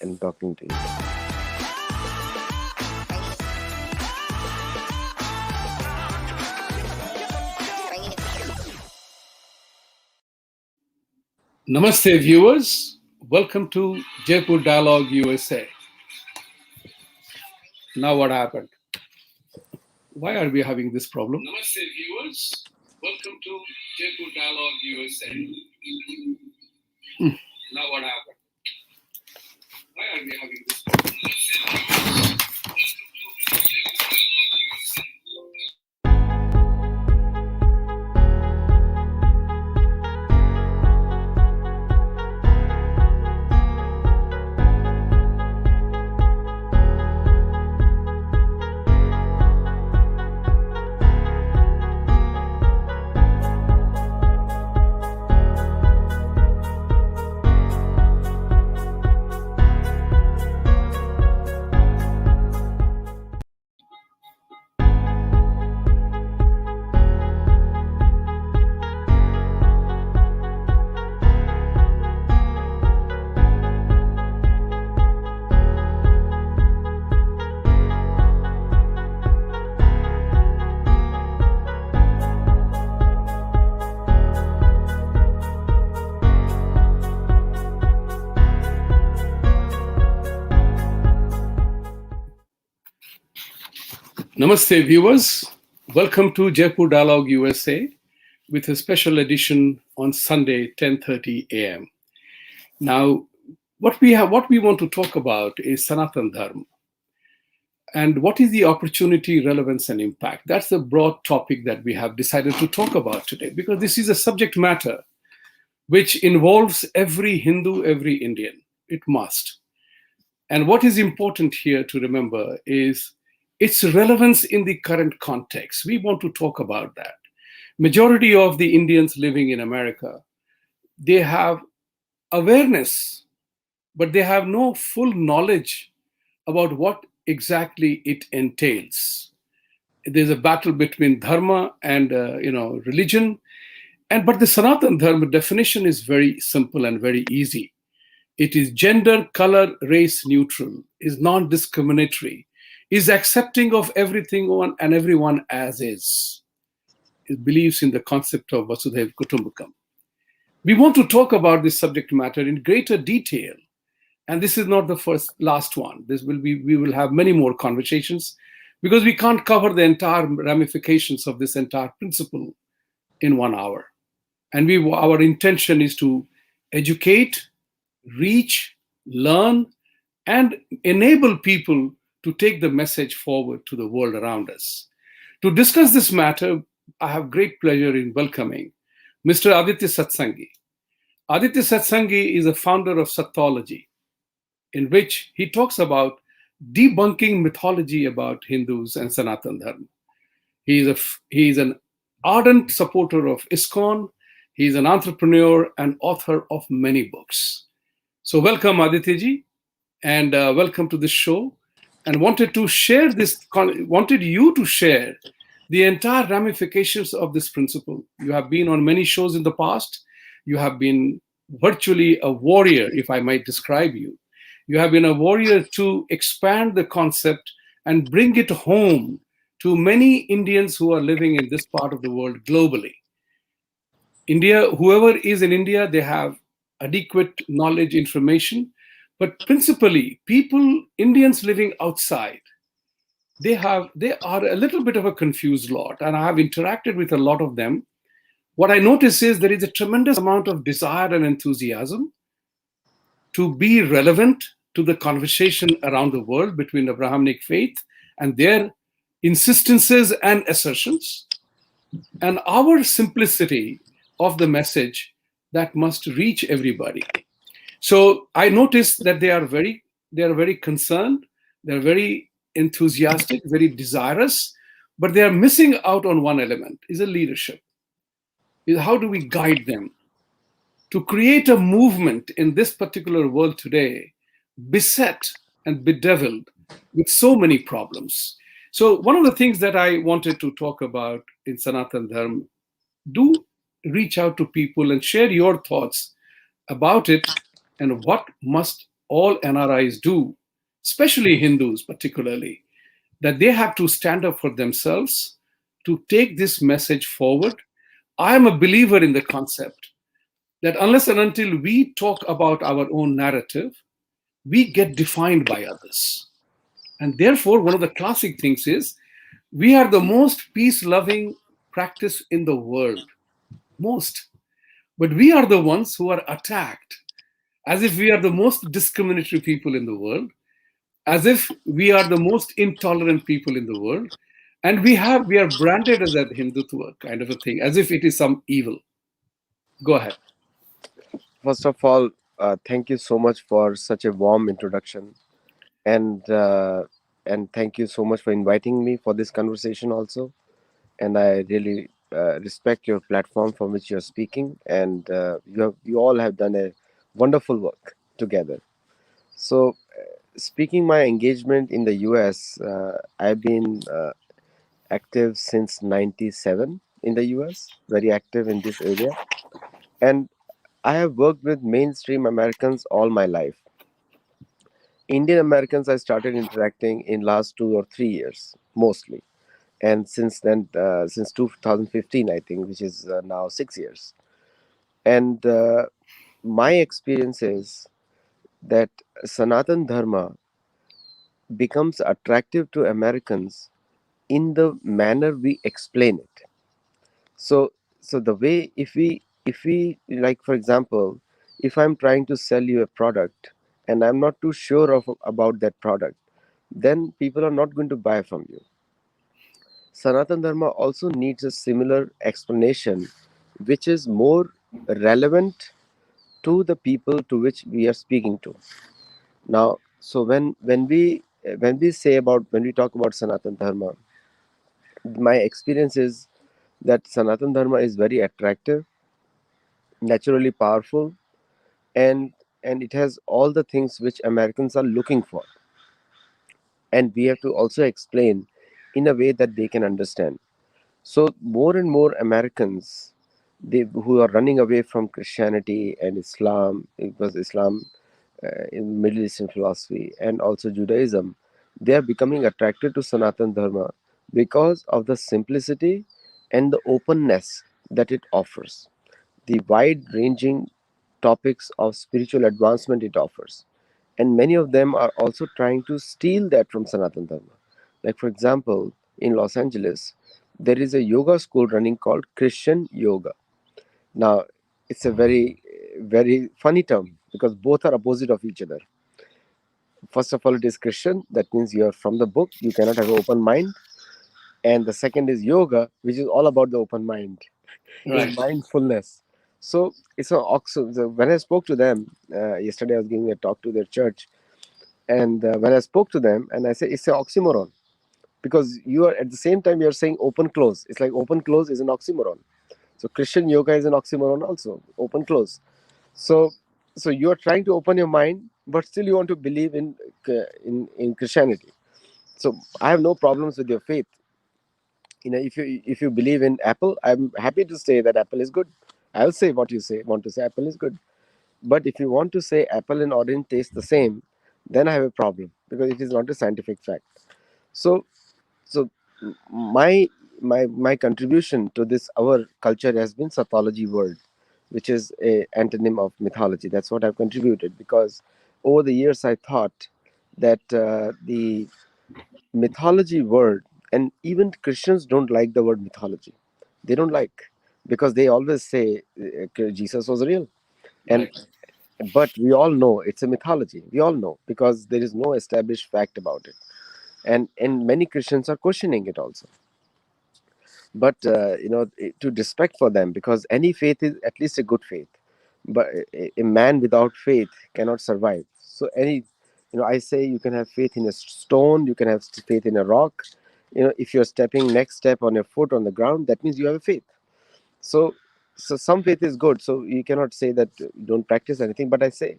in talking to you. Namaste viewers, welcome to Jaipur Dialogue USA. Now what happened? Why are we having this problem? Namaste viewers, welcome to Jaipur Dialogue USA. Now what happened? Why are we having this problem? Namaste viewers, welcome to Jaipur Dialogue USA with a special edition on Sunday 10:30 a.m. Now, what we want to talk about is Sanatana Dharma. And what is the opportunity, relevance, and impact? That's the broad topic that we have decided to talk about today, because this is a subject matter which involves every Hindu, every Indian. It must. And what is important here to remember is its relevance in the current context. We want to talk about that. Majority of the Indians living in America, they have awareness, but they have no full knowledge about what exactly it entails. There's a battle between dharma and religion, but the Sanatana Dharma definition is very simple and very easy. It is gender, color, race neutral, is non-discriminatory, is accepting of everything and everyone as is. It believes in the concept of Vasudhaiva Kutumbakam. We want to talk about this subject matter in greater detail. And this is not the last one. We will have many more conversations because we can't cover the entire ramifications of this entire principle in 1 hour. And our intention is to educate, reach, learn, and enable people to take the message forward to the world around us. To discuss this matter, I have great pleasure in welcoming Mr. Aditya Satsangi. Aditya Satsangi is a founder of Sattology, in which he talks about debunking mythology about Hindus and Sanatana Dharma. He is an ardent supporter of ISKCON. He is an entrepreneur and author of many books. So welcome, Aditya ji, and welcome to this show. And wanted you to share the entire ramifications of this principle. You have been on many shows in the past. You have been virtually a warrior, if I might describe you. You have been a warrior to expand the concept and bring it home to many Indians who are living in this part of the world globally. India, whoever is in India, they have adequate knowledge, information. But principally, Indians living outside, they are a little bit of a confused lot. And I have interacted with a lot of them. What I notice is there is a tremendous amount of desire and enthusiasm to be relevant to the conversation around the world between the Brahmanic faith and their insistences and assertions, and our simplicity of the message that must reach everybody. So I noticed that they are very concerned, they're very enthusiastic, very desirous, but they are missing out on one element, is a leadership. How do we guide them to create a movement in this particular world today, beset and bedeviled with so many problems? So one of the things that I wanted to talk about in Sanatana Dharma, do reach out to people and share your thoughts about it and what must all NRIs do, especially Hindus particularly, that they have to stand up for themselves to take this message forward. I am a believer in the concept that unless and until we talk about our own narrative, we get defined by others. And therefore, one of the classic things is we are the most peace loving practice in the world. Most. But we are the ones who are attacked as if we are the most discriminatory people in the world, as if we are the most intolerant people in the world. And we are branded as a Hindutva kind of a thing, as if it is some evil. Go ahead. First of all, thank you so much for such a warm introduction, and uh, and thank you so much for inviting me for this conversation also. And I really respect your platform from which you're speaking, and you all have done a wonderful work together. So, speaking my engagement in the U.S., I've been active since '97 in the U.S. Very active in this area, and I have worked with mainstream Americans all my life. Indian Americans I started interacting in last 2 or 3 years mostly, and since then, since 2015, I think, which is now 6 years. And my experience is that Sanatan Dharma becomes attractive to Americans in the manner we explain it. So, so the way if we like, for example, if I'm trying to sell you a product and I'm not too sure of about that product, then people are not going to buy from you. Sanatan Dharma also needs a similar explanation, which is more relevant to the people to which we are speaking to. Now, so when we talk about Sanatan Dharma, my experience is that Sanatan Dharma is very attractive, naturally powerful, and it has all the things which Americans are looking for, and we have to also explain in a way that they can understand. So more and more Americans, who are running away from Christianity and Islam, it was Islam in Middle Eastern philosophy, and also Judaism, they are becoming attracted to Sanatan Dharma because of the simplicity and the openness that it offers, the wide ranging topics of spiritual advancement it offers. And many of them are also trying to steal that from Sanatan Dharma. Like, for example, in Los Angeles, there is a yoga school running called Christian Yoga. Now, it's a very funny term because both are opposite of each other. First of all, it is Christian, that means you are from the book, you cannot have an open mind. And the second is yoga, which is all about the open mind, is Right. mindfulness. So it's an oxo. So when I spoke to them yesterday, I was giving a talk to their church, and when I spoke to them, and I said it's an oxymoron because you are at the same time you're saying open close. It's like open close is an oxymoron. So Christian yoga is an oxymoron also. Open close. So you are trying to open your mind, but still you want to believe in Christianity. So I have no problems with your faith. If you believe in Apple, I'm happy to say that Apple is good. I'll say what you say want to say, Apple is good. But if you want to say apple and orange taste the same, then I have a problem because it is not a scientific fact. So so my contribution to this our culture has been Sathology word, which is a antonym of mythology. That's what I've contributed, because over the years I thought that the mythology word, and even Christians don't like the word mythology. They don't like, because they always say Jesus was real. And Right. but we all know it's a mythology. We all know because there is no established fact about it, and many Christians are questioning it also. But to respect for them, because any faith is at least a good faith. But a man without faith cannot survive. So I say you can have faith in a stone, you can have faith in a rock. If you're stepping next step on your foot on the ground, that means you have a faith. So so some faith is good, so you cannot say that you don't practice anything. But I say,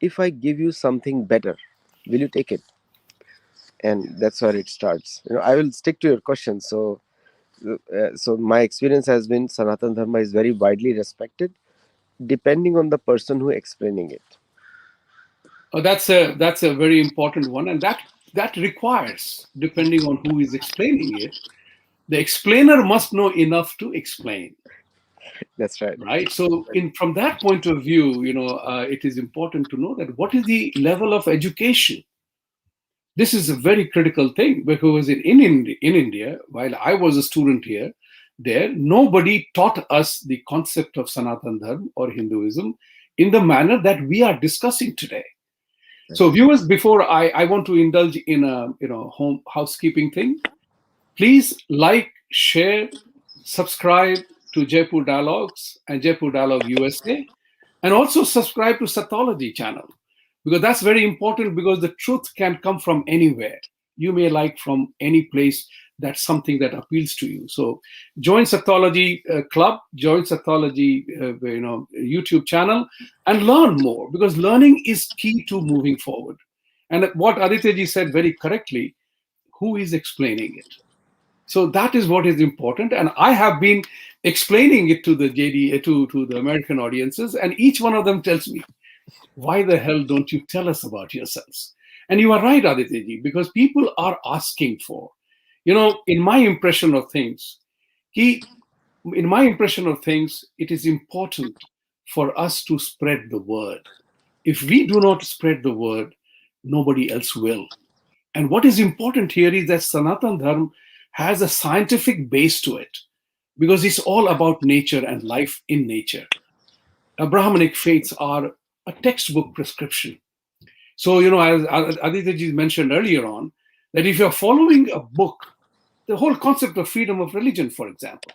if I give you something better, will you take it? And that's where it starts. I will stick to your question. So my experience has been Sanatan Dharma is very widely respected, depending on the person who explaining it. That's a very important one, and that requires, depending on who is explaining it, the explainer must know enough to explain, That's right. right? So, in from that point of view, it is important to know that what is the level of education. This is a very critical thing because in India, while I was a student here, there nobody taught us the concept of Sanatana Dharma or Hinduism in the manner that we are discussing today. So, Yes. viewers, before I want to indulge in a home housekeeping thing, please like, share, subscribe to Jaipur Dialogues and Jaipur Dialogue USA, and also subscribe to Sathology channel, because that's very important, because the truth can come from anywhere. You may like from any place. That's something that appeals to you. So join Sathology club, join Sathology YouTube channel, and learn more, because learning is key to moving forward. And what Aditya ji said very correctly, who is explaining it? So that is what is important. And I have been explaining it to the to the American audiences, and each one of them tells me, why the hell don't you tell us about yourselves? And you are right, Aditya, because people are asking for, in my impression of things, he, it is important for us to spread the word. If we do not spread the word, nobody else will. And what is important here is that Sanatan Dharma has a scientific base to it, because it's all about nature and life in nature. Abrahamic faiths are a textbook prescription. So, as Aditya ji mentioned earlier on, that if you're following a book, the whole concept of freedom of religion, for example,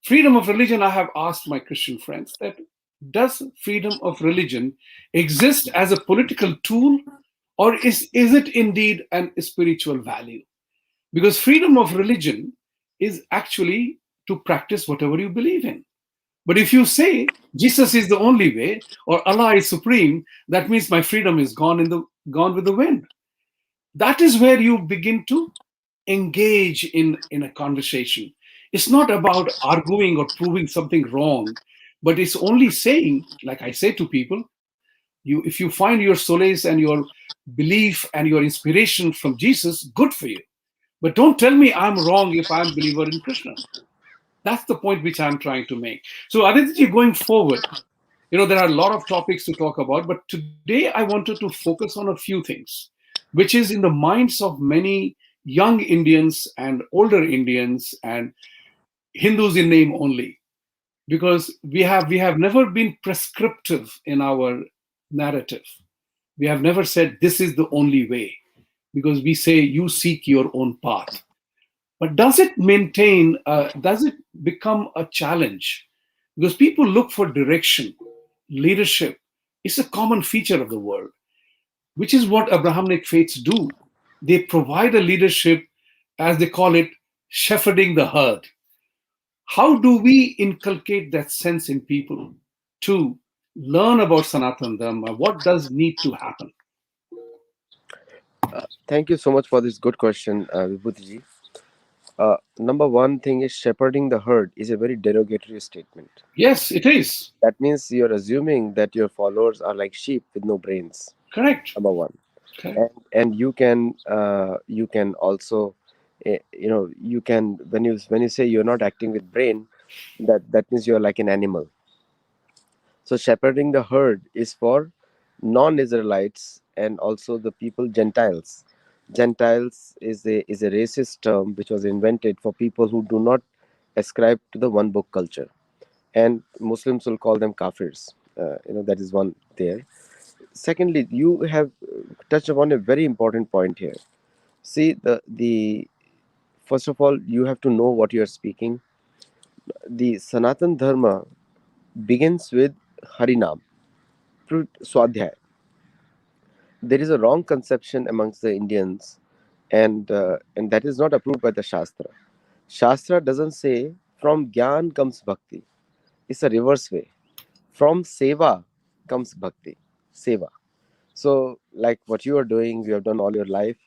freedom of religion, I have asked my Christian friends that, does freedom of religion exist as a political tool, or is it indeed an spiritual value? Because freedom of religion is actually to practice whatever you believe in. But if you say Jesus is the only way or Allah is supreme, that means my freedom is gone with the wind. That is where you begin to engage in a conversation. It's not about arguing or proving something wrong, but it's only saying, like I say to people, if you find your solace and your belief and your inspiration from Jesus, good for you. But don't tell me I'm wrong if I'm a believer in Krishna. That's the point which I'm trying to make. So, Aditya, going forward, there are a lot of topics to talk about, but today I wanted to focus on a few things, which is in the minds of many young Indians and older Indians and Hindus in name only, because we have never been prescriptive in our narrative. We have never said this is the only way, because we say you seek your own path. But does it become a challenge? Because people look for direction, leadership. It's a common feature of the world, which is what Abrahamic faiths do. They provide a leadership, as they call it, shepherding the herd. How do we inculcate that sense in people to learn about Sanatana Dharma? What does need to happen? Thank you so much for this good question, Vibhuti ji. Number one thing is shepherding the herd is a very derogatory statement. Yes, it is. That means you're assuming that your followers are like sheep with no brains. Correct. Number one, Correct. and you can also, you can, when you say you're not acting with brain, that means you're like an animal. So shepherding the herd is for non-Israelites and also the people Gentiles. Gentiles is a racist term which was invented for people who do not ascribe to the one book culture, and Muslims will call them kafirs. That is one there. Secondly, you have touched upon a very important point here. See, the first of all, you have to know what you are speaking. The Sanatan Dharma begins with Harinam, Swadhyay. There is a wrong conception amongst the Indians, and that is not approved by the Shastra. Shastra doesn't say from Gyan comes Bhakti. It's a reverse way. From Seva comes Bhakti. Seva. So, like what you are doing, you have done all your life.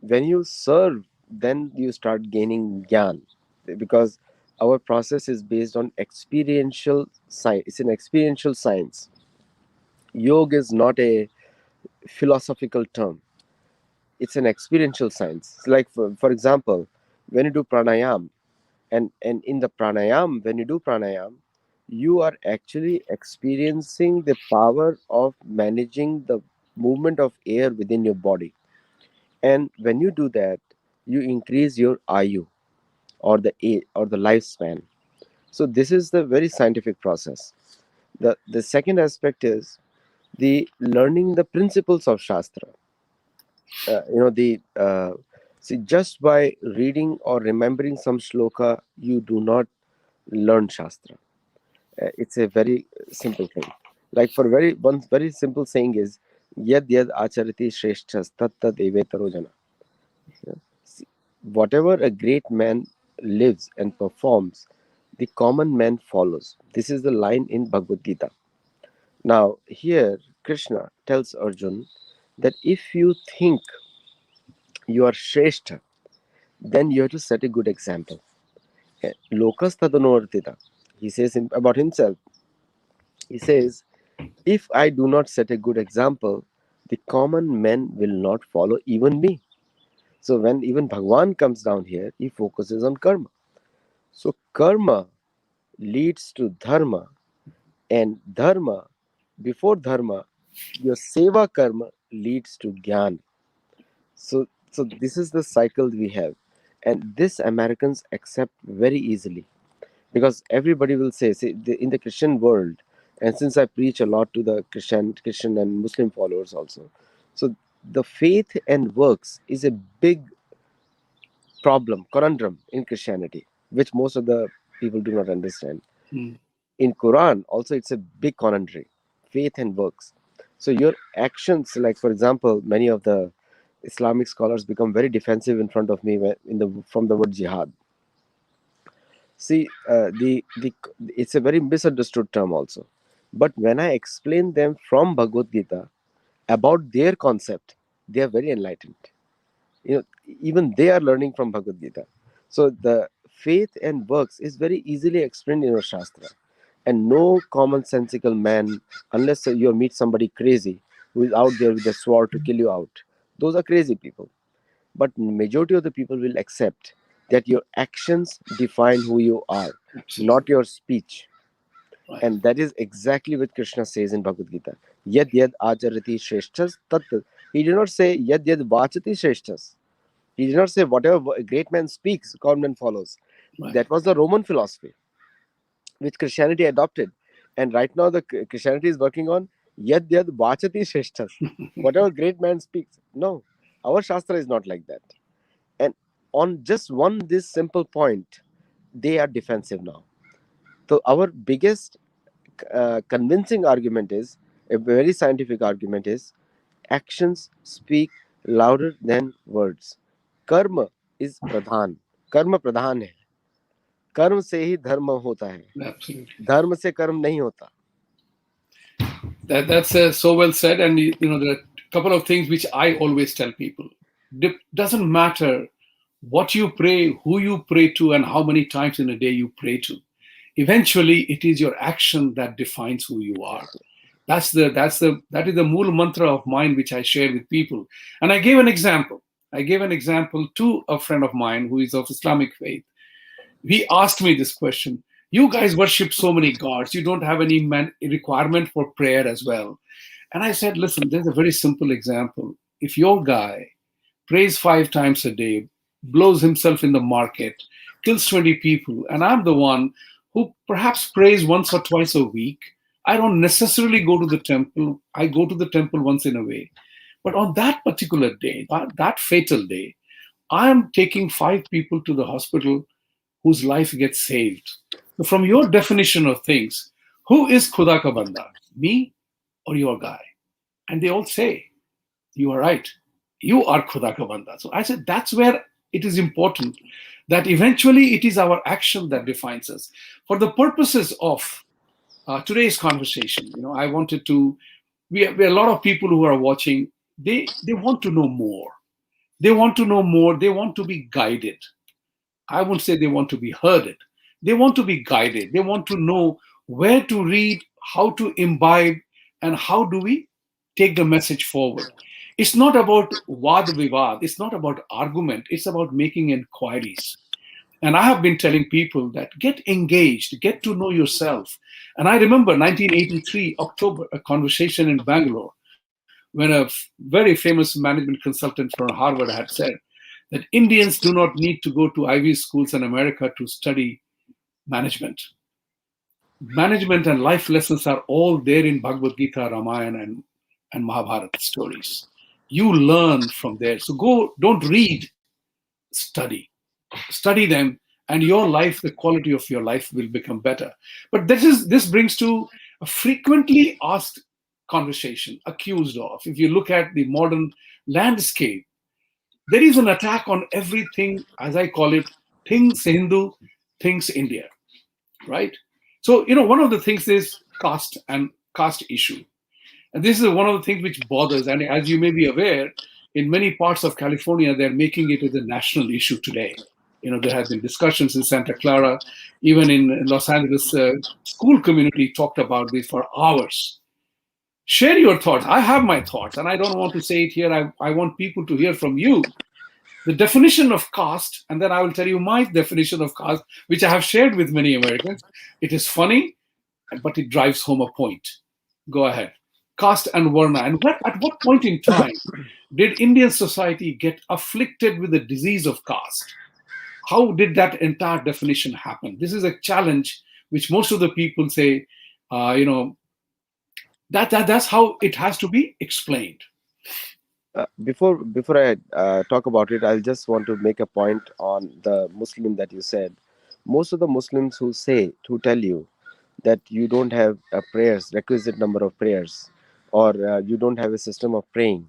When you serve, then you start gaining Gyan, because our process is based on experiential science. It's an experiential science. Yoga is not a philosophical term. It's an experiential science. Like for example, when you do pranayam, and in the pranayam, when you do pranayam, you are actually experiencing the power of managing the movement of air within your body. And when you do that, you increase your ayu, or the lifespan. So this is the very scientific process. The second aspect is the learning the principles of Shastra. The see, just by reading or remembering some shloka, you do not learn Shastra. It's a very simple thing. Like for one very simple saying is yad yad acharati shreshthas tat tad evetaro jana. Yeah. See, whatever a great man lives and performs, the common man follows. This is the line in Bhagavad-Gita. Now, here Krishna tells Arjun that if you think you are Shrestha, then you have to set a good example. Lokas tadanovartita. He says about himself, he says, if I do not set a good example, the common men will not follow even me. So when even Bhagwan comes down here, he focuses on karma. So karma leads to dharma, and dharma, before dharma, your seva karma leads to jnana. So this is the cycle we have, and this Americans accept very easily, because everybody will say, in the Christian world, and since I preach a lot to the Christian and Muslim followers also, so the faith and works is a big conundrum in Christianity, which most of the people do not understand. Mm. In Quran also, it's a big conundrum, faith and works. So your actions, like for example, many of the Islamic scholars become very defensive in front of me from the word jihad. See, the it's a very misunderstood term also. But when I explain them from Bhagavad Gita about their concept, they are very enlightened. You know, even they are learning from Bhagavad Gita. So the faith and works is very easily explained in our Shastra, and no commonsensical man, unless you meet somebody crazy who is out there with a sword to kill you out, those are crazy people. But majority of the people will accept that your actions define who you are, not Absolutely. your speech. Right. And that is exactly what Krishna says in Bhagavad Gita. Yad yad acharati shreshthas tat. He did not say yad yad vachati shreshthas. He did not say whatever a great man speaks, common man follows. Right. That was the Roman philosophy, which Christianity adopted. And right now, the Christianity is working on yad yad vachati shreshthas. Whatever great man speaks. No, our Shastra is not like that. And on just one this simple point, they are defensive now. So our biggest convincing argument is, a very scientific argument is, actions speak louder than words. कर्म is प्रधान, कर्म प्रधान है, कर्म से ही धर्म होता है, Absolutely. धर्म से कर्म नहीं होता. That's so well said. And there are a couple of things which I always tell people. Doesn't matter what you pray, who you pray to, and how many times in a day you pray to. Eventually, it is your action that defines who you are. That is the mool mantra of mine, which I share with people. And I gave an example. I gave an example to a friend of mine who is of Islamic faith. He asked me this question: you guys worship so many gods, you don't have any requirement for prayer as well? And I said, listen, there's a very simple example. If your guy prays 5 times a day, blows himself in the market, kills 20 people, and I'm the one who perhaps prays once or twice a week, I don't necessarily go to the temple. I go to the temple once in a way. But on that particular day, that fatal day, I am taking 5 people to the hospital whose life gets saved. So from your definition of things, who is Khuda ka banda? Me or your guy? And they all say, you are right. You are Khuda ka banda. So I said, that's where it is important that eventually it is our action that defines us. For the purposes of today's conversation, I wanted to, we are a lot of people who are watching, they want to know more. They want to know more. They want to be guided. I won't say they want to be herded. They want to be guided. They want to know where to read, how to imbibe, and how do we take the message forward. It's not about vad vivad, it's not about argument, it's about making inquiries. And I have been telling people that get engaged, get to know yourself. And I remember 1983, October, a conversation in Bangalore when a very famous management consultant from Harvard had said that Indians do not need to go to Ivy schools in America to study management. Management and life lessons are all there in Bhagavad-Gita, Ramayana, and Mahabharata stories. You learn from there. So go, don't read, study. Study them, and your life, the quality of your life will become better. But this brings to a frequently asked conversation, accused of. If you look at the modern landscape, there is an attack on everything, as I call it, things Hindu, things India, right? So, one of the things is caste and caste issue. And this is one of the things which bothers. And as you may be aware, in many parts of California, they're making it as a national issue today. There have been discussions in Santa Clara, even in Los Angeles, school community talked about this for hours. Share your thoughts. I have my thoughts, and I don't want to say it here. I want people to hear from you the definition of caste, and then I will tell you my definition of caste, which I have shared with many Americans. It is funny, but it drives home a point. Go ahead. Caste and Varna. And at what point in time did Indian society get afflicted with the disease of caste? How did that entire definition happen? This is a challenge which most of the people say, that's how it has to be explained. Before I talk about it, I'll just want to make a point on the Muslim that you said. Most of the Muslims who tell you that you don't have prayers, requisite number of prayers, or you don't have a system of praying,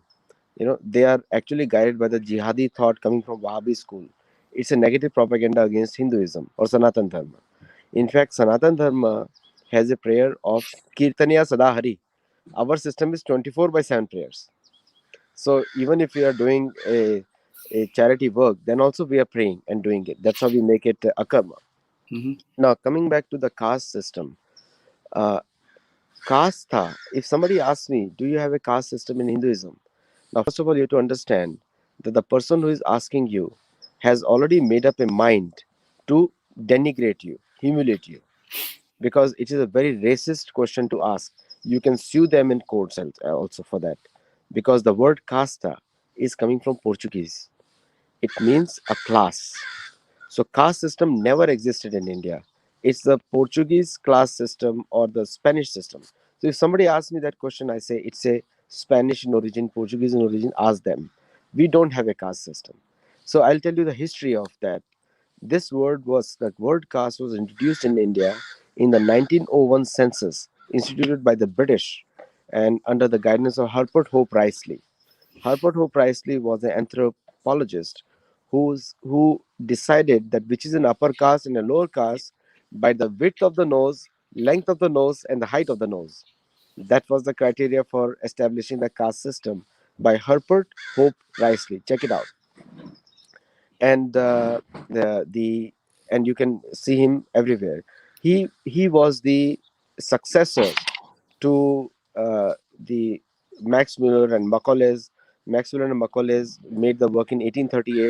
they are actually guided by the jihadi thought coming from Wahhabi school. It's a negative propaganda against Hinduism or Sanatana Dharma. In fact, Sanatana Dharma has a prayer of Kirtaniya Sadahari. Our system is 24/7 prayers. So even if we are doing a charity work, then also we are praying and doing it. That's how we make it a karma. Mm-hmm. Now, coming back to the caste system, uh, Kastha, if somebody asks me, do you have a caste system in Hinduism? Now, first of all, you have to understand that the person who is asking you has already made up a mind to denigrate you, humiliate you, because it is a very racist question to ask. You can sue them in courts also for that, because the word casta is coming from Portuguese. It means a class. So caste system never existed in India. It's the Portuguese class system or the Spanish system. So if somebody asks me that question, I say it's a Spanish in origin, Portuguese in origin. Ask them. We don't have a caste system. So I'll tell you the history of that. The word caste was introduced in India in the 1901 census instituted by the British and under the guidance of Herbert Hope Risley. Herbert Hope Risley was an anthropologist who decided that which is an upper caste and a lower caste by the width of the nose, length of the nose, and the height of the nose. That was the criteria for establishing the caste system by Herbert Hope Risley. Check it out. And the and you can see him everywhere. He was the successor to the Max Muller and Macaulay's. Max Muller and Macaulay's made the work in 1838,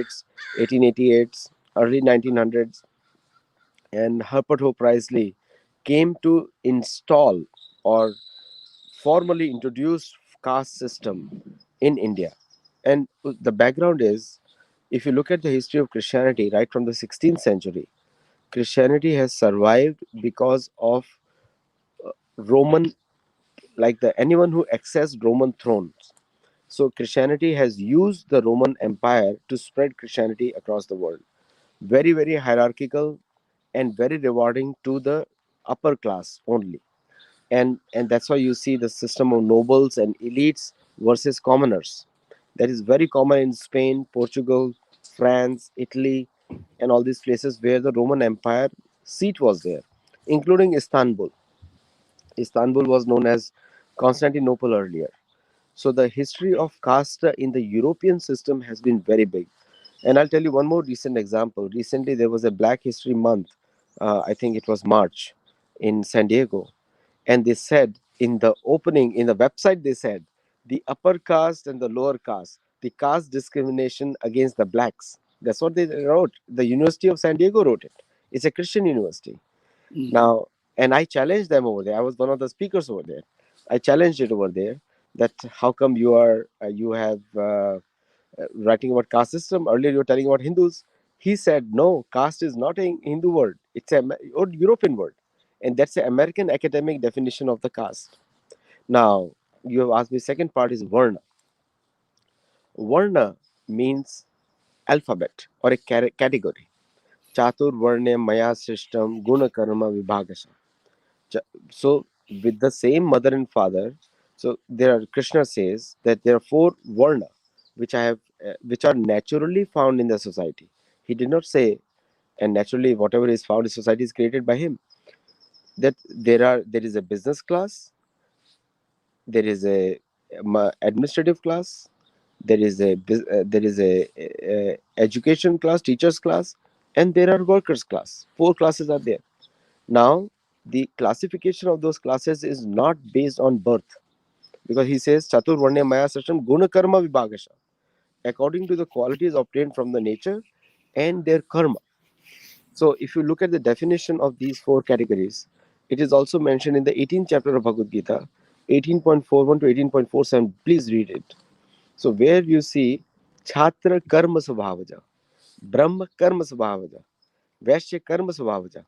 1888, early 1900s, and Herbert Hope Risley came to install or formally introduce caste system in India. And the background is, if you look at the history of Christianity right from the 16th century, Christianity has survived because of Roman, like the anyone who accessed Roman thrones. So Christianity has used the Roman Empire to spread Christianity across the world. Very, very hierarchical and very rewarding to the upper class only. And that's why you see the system of nobles and elites versus commoners. That is very common in Spain, Portugal, France, Italy, and all these places where the Roman Empire seat was there, including Istanbul. Istanbul was known as Constantinople earlier. So the history of caste in the European system has been very big. And I'll tell you one more recent example. Recently, there was a Black History Month. I think it was March in San Diego. And they said in the opening, in the website, they said the upper caste and the lower caste, the caste discrimination against the blacks. That's what they wrote. The University of San Diego wrote it. It's a Christian university. Mhm. Now, and I challenged them over there. I was one of the speakers over there. I challenged it over there that how come you have writing about caste system. Earlier you were telling about Hindus. He said no, caste is not a Hindu word. It's a or European word, and that's the American academic definition of the caste. Now you have asked me. Second part is Varna. Varna means alphabet or a category. Chatur Varne Maya system Guna Karma Vibhagasha. So with the same mother and father, so there are Krishna says that there are four Varna, which are naturally found in the society. He did not say, and naturally whatever is found in society is created by him. That there is a business class, there is a administrative class, there is a education class, teachers class, and there are workers class. Four classes are there. Now the classification of those classes is not based on birth, because he says chatur varne maya sasham guna karma vibhagasha, according to the qualities obtained from the nature and their karma. So if you look at the definition of these four categories, it is also mentioned in the 18th chapter of Bhagavad-Gita, 18.41 to 18.47. Please read it. So where you see Chhatra Karma Svabhavaja, Brahma Karma Svabhavaja, Vaishya Karma Svabhavaja,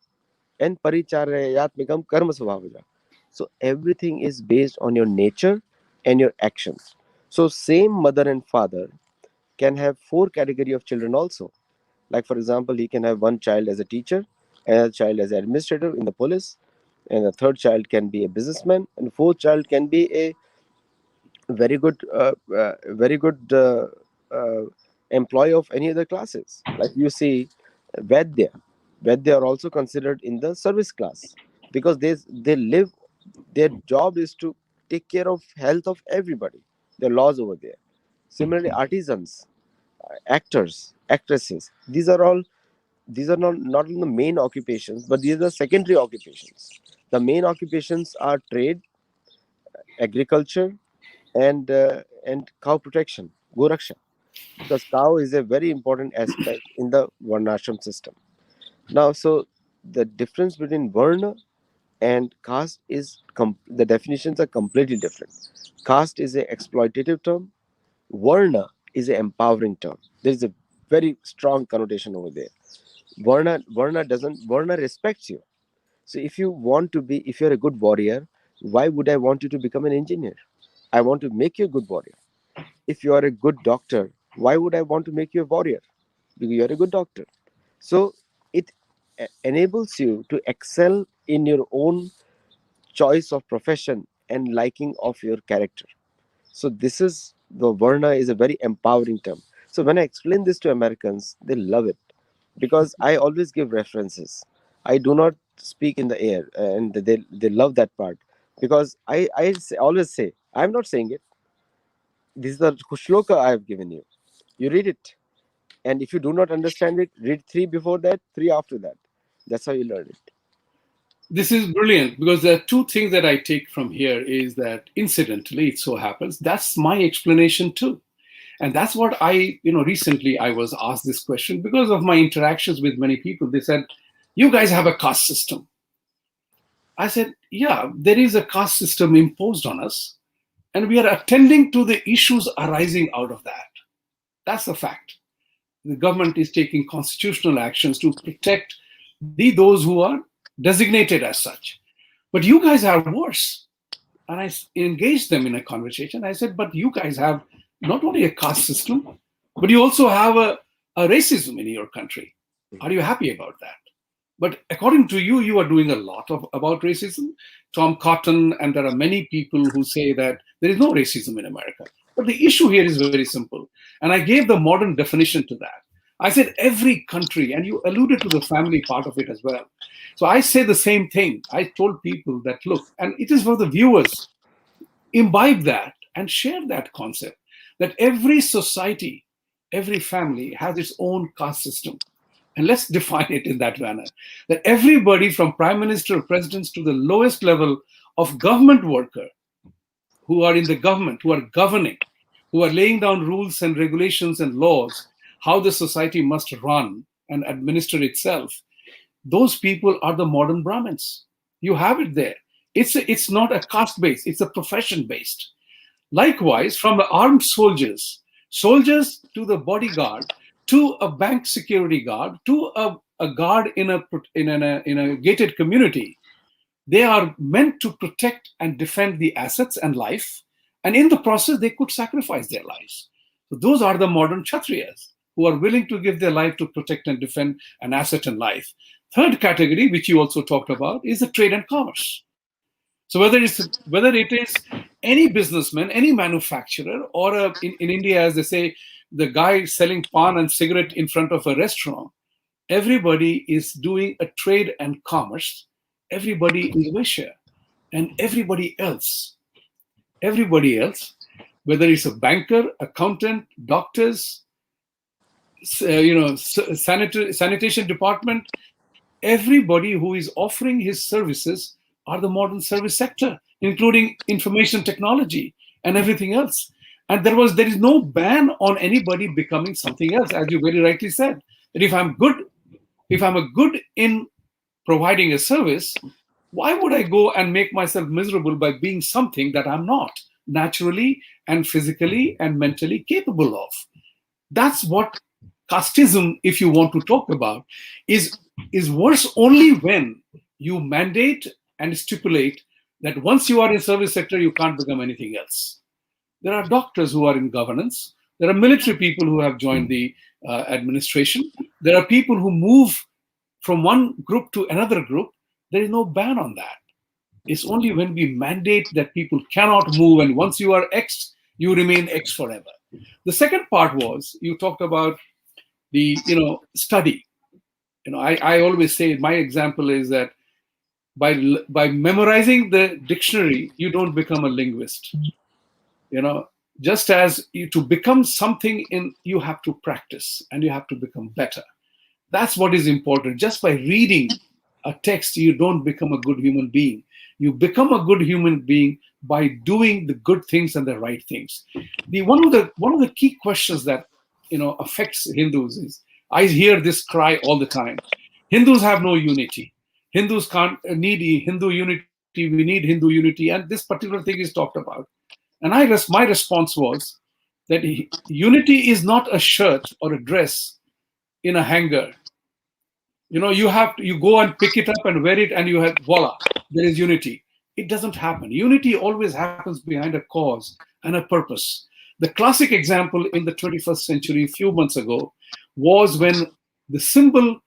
and Paricharyatmikam Karma Svabhavaja. So everything is based on your nature and your actions. So same mother and father can have four category of children also. Like for example, he can have one child as a teacher, another child as an administrator in the police, and a third child can be a businessman, and fourth child can be a very good employee of any other classes. Like you see, Vaidya, Vaidya are also considered in the service class, because they live. Their job is to take care of health of everybody. There are laws over there. Similarly, artisans, actors, actresses. These are not the main occupations, but these are secondary occupations. The main occupations are trade, agriculture, and cow protection, goraksha, because cow is a very important aspect in the varnashram system. Now, so the difference between varna and caste is the definitions are completely different. Caste is a exploitative term. Varna is an empowering term. There is a very strong connotation over there. Varna respects you. So if you're a good warrior, why would I want you to become an engineer? I want to make you a good warrior. If you are a good doctor, why would I want to make you a warrior? Because you're a good doctor. So it enables you to excel in your own choice of profession and liking of your character. So this is the Varna is a very empowering term. So when I explain this to Americans, they love it, because I always give references. I do not speak in the air, and they love that part, because always say, I'm not saying it. This is the shloka I have given you. You read it, and if you do not understand it, read three before that, three after that. That's how you learn it. This is brilliant because there are two things that I take from here is that incidentally, it so happens, that's my explanation too. And that's what recently I was asked this question because of my interactions with many people. They said, you guys have a caste system. I said, yeah, there is a caste system imposed on us, and we are attending to the issues arising out of that. That's the fact. The government is taking constitutional actions to protect those who are designated as such. But you guys are worse. And I engaged them in a conversation. I said, but you guys have not only a caste system, but you also have a racism in your country. Are you happy about that? But according to you, you are doing a lot about racism. Tom Cotton, and there are many people who say that there is no racism in America. But the issue here is very simple. And I gave the modern definition to that. I said every country, and you alluded to the family part of it as well. So I say the same thing. I told people that, look, and it is for the viewers, imbibe that and share that concept that every society, every family has its own caste system. And let's define it in that manner that everybody from prime minister or presidents to the lowest level of government worker who are in the government, who are governing, who are laying down rules and regulations and laws, how the society must run and administer itself, those people are the modern Brahmins. You have it there. It's not a caste based, it's a profession based. Likewise, from the armed soldiers to the bodyguard, to a bank security guard, to a guard in a gated community, they are meant to protect and defend the assets and life, and in the process, they could sacrifice their lives. So those are the modern Kshatriyas who are willing to give their life to protect and defend an asset and life. Third category, which you also talked about, is the trade and commerce. So whether it is any businessman, any manufacturer, or in India, as they say, the guy selling pan and cigarette in front of a restaurant, everybody is doing a trade and commerce. Everybody is Vishya, and everybody else, whether it's a banker, accountant, doctors, sanitation department, everybody who is offering his services are the modern service sector, including information technology and everything else. And there is no ban on anybody becoming something else, as you very rightly said. That if I'm a good in providing a service, why would I go and make myself miserable by being something that I'm not naturally and physically and mentally capable of? That's what casteism, if you want to talk about, is worse only when you mandate and stipulate that once you are in service sector, you can't become anything else. There are doctors who are in governance. There are military people who have joined the administration. There are people who move from one group to another group. There is no ban on that. It's only when we mandate that people cannot move, and once you are X, you remain X forever. The second part was you talked about the study. I always say my example is that by memorizing the dictionary, you don't become a linguist. Just as to become something you have to practice and you have to become better. That's what is important. Just by reading a text, you don't become a good human being. You become a good human being by doing the good things and the right things. One of the key questions that affects Hindus is, I hear this cry all the time: Hindus have no unity. Hindus can't need Hindu unity. We need Hindu unity, and this particular thing is talked about. And my response was that unity is not a shirt or a dress in a hanger. You go and pick it up and wear it, and you have, voila, there is unity. It doesn't happen. Unity always happens behind a cause and a purpose. The classic example in the 21st century, a few months ago, was when the symbol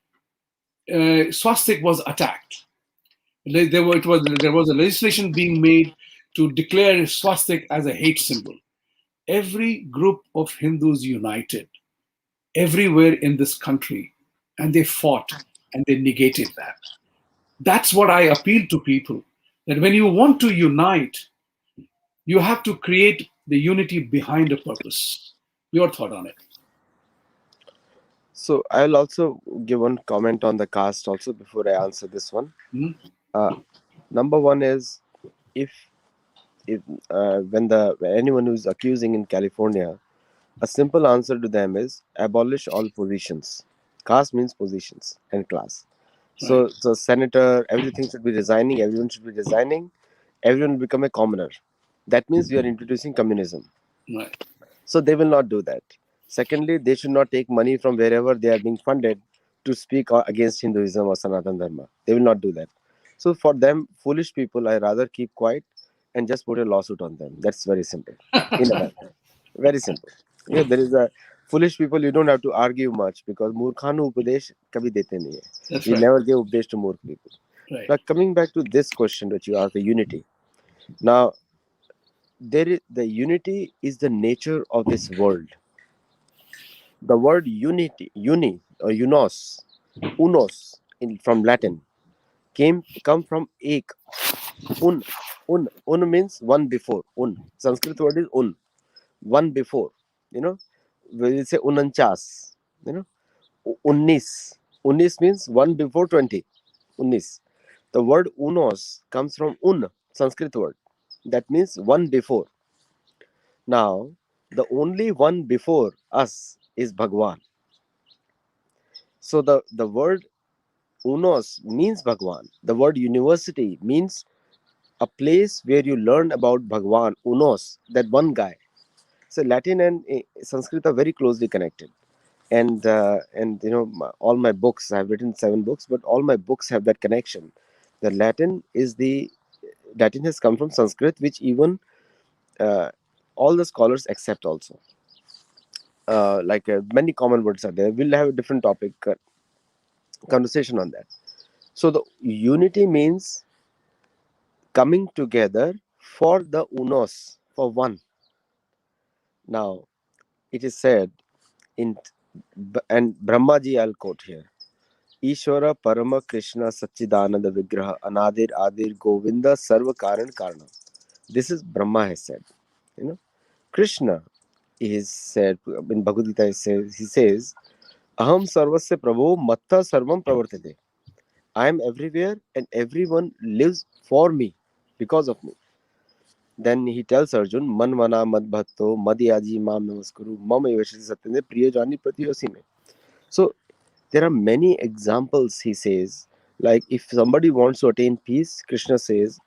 swastik was attacked. There was a legislation being made to declare swastik as a hate symbol. Every group of Hindus united everywhere in this country, and they fought and they negated that. That's what I appeal to people, that when you want to unite, you have to create the unity behind a purpose. Your thought on it? So I'll also give one comment on the caste also before I answer this one. Number one is, if when anyone who's accusing in California, a simple answer to them is abolish all positions. Caste means positions and class. So senator, everything should be resigning. Everyone should be resigning. Everyone will become a commoner. That means we are introducing communism. Right. So they will not do that. Secondly, they should not take money from wherever they are being funded to speak against Hinduism or Sanatana Dharma. They will not do that. So for them, foolish people, I rather keep quiet and just put a lawsuit on them. That's very simple. In a way. Very simple. There is a foolish people, you don't have to argue much, because Murkhanu Upadesh kabhi dete nahi hai. That's We right. never give Upadesh to Murkh people. Right. Now, coming back to this question that you asked, the unity. Now, the unity is the nature of this world. The word unity, or unos, from Latin, come from ek. Un means one before. Sanskrit word is one before. We say unanchas. Unnis. Unnis means one before 20. Unnis. The word unos comes from Sanskrit word. That means one before. Now, the only one before us is Bhagwan. So the word unos means Bhagwan. The word university means a place where you learn about Bhagwan, unos, that one guy. So Latin and Sanskrit are very closely connected. And all my books, I've written 7 books, but all my books have that connection. The Latin has come from Sanskrit, which even uh, all the scholars accept also. Many common words are there. We'll have a different topic conversation on that. So the unity means coming together for the unos, for one. Now it is said in, and Brahmaji, I'll quote here. Ishvara Parama Krishna Satchidananda Vigraha Anadir Adir Govinda Sarva Karan Karna. This is Brahma has said. You know, Krishna is said in Bhagavad-Gita. He says, Aham Sarvasya Prabhu Matta Sarvam Pravartate. I am everywhere and everyone lives for me, because of me. Then he tells Arjun, Man Mana Mad Bhatto Madhyaji Mam Namaskuru Mama Yavashati Satyane Priyajani Pratiyosime. So there are many examples, he says, like if somebody wants to attain peace, Krishna says,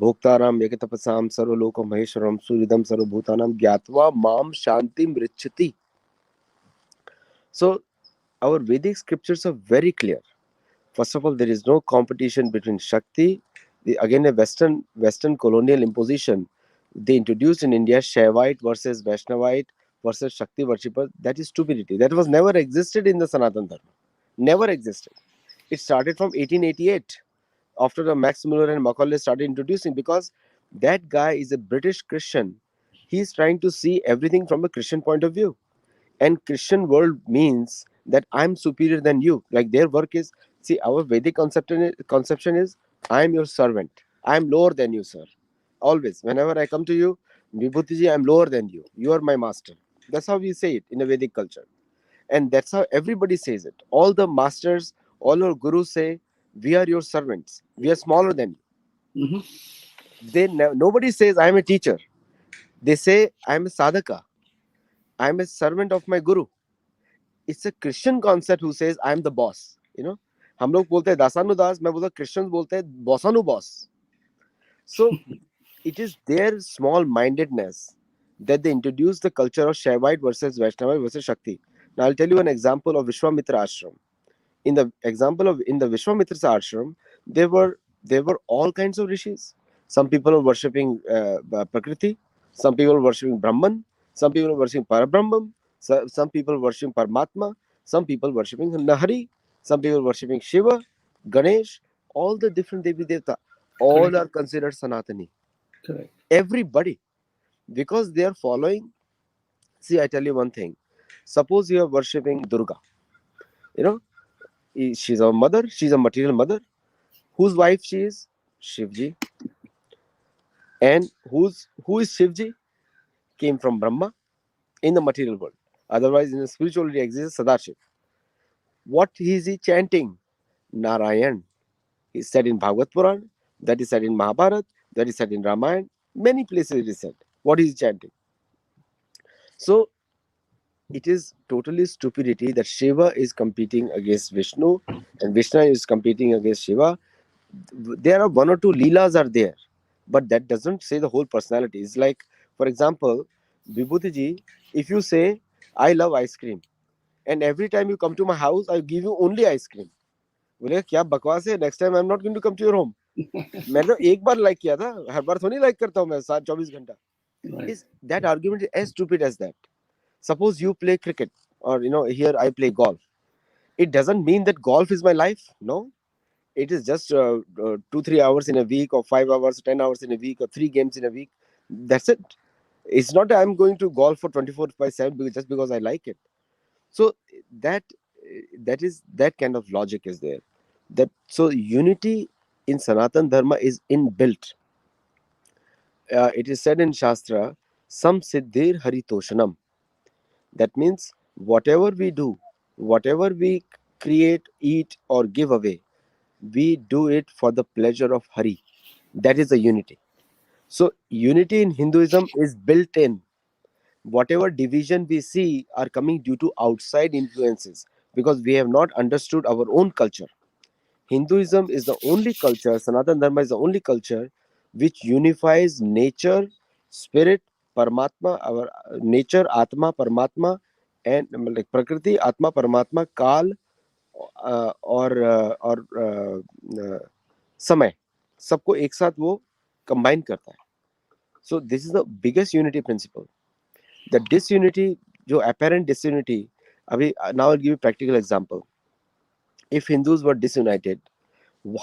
Bhoktaram Yakatapasam Sarvaloka Maheshwaram Suridam Sarvabhutanam Gyatva Mam Shantim Richati. So our Vedic scriptures are very clear. First of all, there is no competition between Shakti. Again, a Western colonial imposition. They introduced in India Shaivite versus Vaishnavite versus Shakti worshipper. That is stupidity. That was never existed in the Sanatana Dharma. Never existed. It started from 1888 after the Max Muller and Macaulay started introducing, because that guy is a British Christian. He's trying to see everything from a Christian point of view. And Christian world means that I'm superior than you. Like their work is, see, our Vedic conception is, I'm your servant. I'm lower than you, sir. Always. Whenever I come to you, Vibhuti I'm lower than you. You are my master. That's how we say it in a Vedic culture. And that's how everybody says it. All the masters, all our gurus say, we are your servants. We are smaller than you. Mhm. Nobody says, I'm a teacher. They say, I'm a sadhaka. I'm a servant of my guru. It's a Christian concept who says I am the boss. हम लोग बोलते हैं दासानुदास, मैं बोलता Christians बोलते हैं बॉसानु boss. So it is their small mindedness that they introduce the culture of Shaivite versus Vaishnavite versus Shakti. Now I'll tell you an example of Vishwamitra ashram. In the Vishwamitra's ashram, there were all kinds of rishis. Some people were worshipping Prakriti, some people were worshipping Brahman, some people were worshipping Parabrahman, some people were worshipping Paramatma, some people worshipping Nahari, some people worshipping Shiva, Ganesh, all the different Devi Devta, all Correct. are considered Sanatani. Correct. Everybody, because they are following. See, I tell you one thing. Suppose you are worshipping Durga. You know, she's a mother, she's a material mother. Whose wife she is? Shivji. And who is Shivji? Came from Brahma in the material world. Otherwise, in the spirituality exists Sadashiv. What is he chanting? Narayan. He said in Bhagavad Puran, that is said in Mahabharata, that is said in Ramayana, many places it is said. What is he chanting? So it is totally stupidity that Shiva is competing against Vishnu and Vishnu is competing against Shiva. There are one or two leelas are there, but that doesn't say the whole personality. It's like, for example, Vibhuti ji, if you say I love ice cream and every time you come to my house I give you only ice cream, बोले क्या बकवास है, next time I'm not going to come to your home. मैंने तो एक बार like किया था, हर बार थोड़ी लाइक करता हूँ मैं 24 घंटा. Right. Is that argument is as stupid as that? Suppose you play cricket, or here I play golf. It doesn't mean that golf is my life. No, it is just 2-3 hours in a week, or 5 hours, 10 hours in a week, or 3 games in a week. That's it. It's not that I'm going to golf for 24/7 just because I like it. So that that kind of logic is there. That so unity in Sanatan Dharma is inbuilt. It is said in Shastra, Sam Siddhir Haritoshanam. That means whatever we do, whatever we create, eat, or give away, we do it for the pleasure of Hari. That is the unity. So unity in Hinduism is built in. Whatever division we see are coming due to outside influences, because we have not understood our own culture. Hinduism is the only culture, Sanatana Dharma is the only culture which unifies nature, spirit, Paramatma, our nature, Atma, Paramatma, and like Prakriti, Atma, Paramatma, Kal, और समय, सबको एक साथ वो combine करता है. So this is the biggest unity principle. The disunity, जो apparent disunity, अभी now I give you practical example. If Hindus were disunited,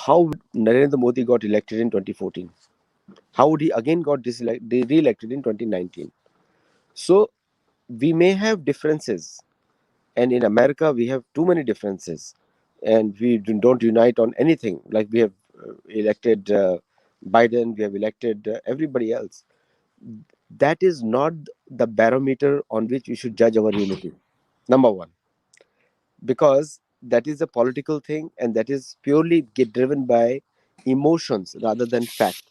how would Narendra Modi got elected in 2014? How would he again got re-elected in 2019? So we may have differences, and in America we have too many differences, and we don't unite on anything. Like we have elected Biden, we have elected everybody else. That is not the barometer on which we should judge our unity. Number one, because that is a political thing, and that is purely get driven by emotions rather than fact.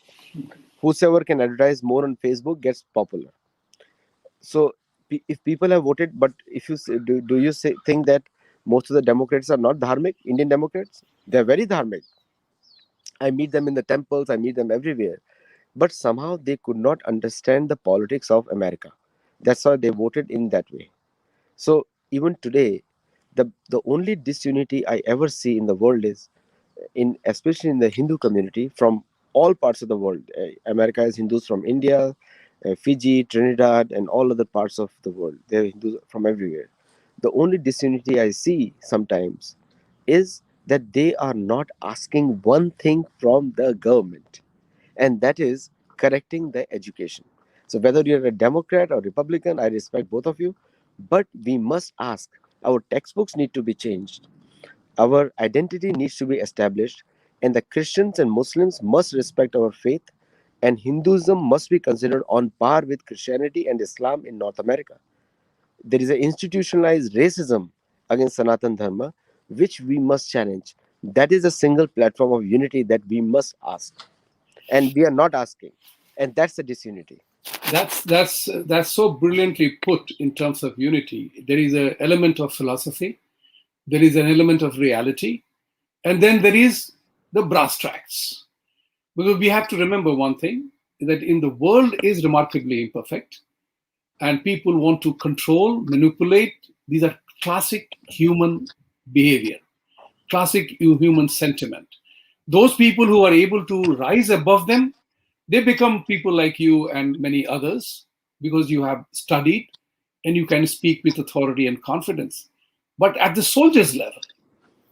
Whosoever can advertise more on Facebook gets popular. So if people have voted, but if you say, do you say, think that most of the Democrats are not dharmic? Indian Democrats, they're very dharmic. I meet them in the temples, I meet them everywhere, but somehow they could not understand the politics of America. That's why they voted in that way. So even today, the only disunity I ever see in the world is in, especially in the Hindu community from all parts of the world. America has Hindus from India, Fiji, Trinidad, and all other parts of the world. There are Hindus from everywhere. The only disunity I see sometimes is that they are not asking one thing from the government, and that is correcting the education. So whether you're a Democrat or Republican, I respect both of you, but we must ask. Our textbooks need to be changed, our identity needs to be established, and the Christians and Muslims must respect our faith, and Hinduism must be considered on par with Christianity and Islam in North America. There is an institutionalized racism against Sanatan Dharma, which we must challenge. That is a single platform of unity that we must ask, and we are not asking, and that's the disunity. That's so brilliantly put in terms of unity. There is an element of philosophy, there is an element of reality, and then there is the brass tacks. Because we have to remember one thing, that in the world is remarkably imperfect, and people want to control, manipulate. These are classic human behavior, classic human sentiment. Those people who are able to rise above them, they become people like you and many others, because you have studied and you can speak with authority and confidence. But at the soldiers level,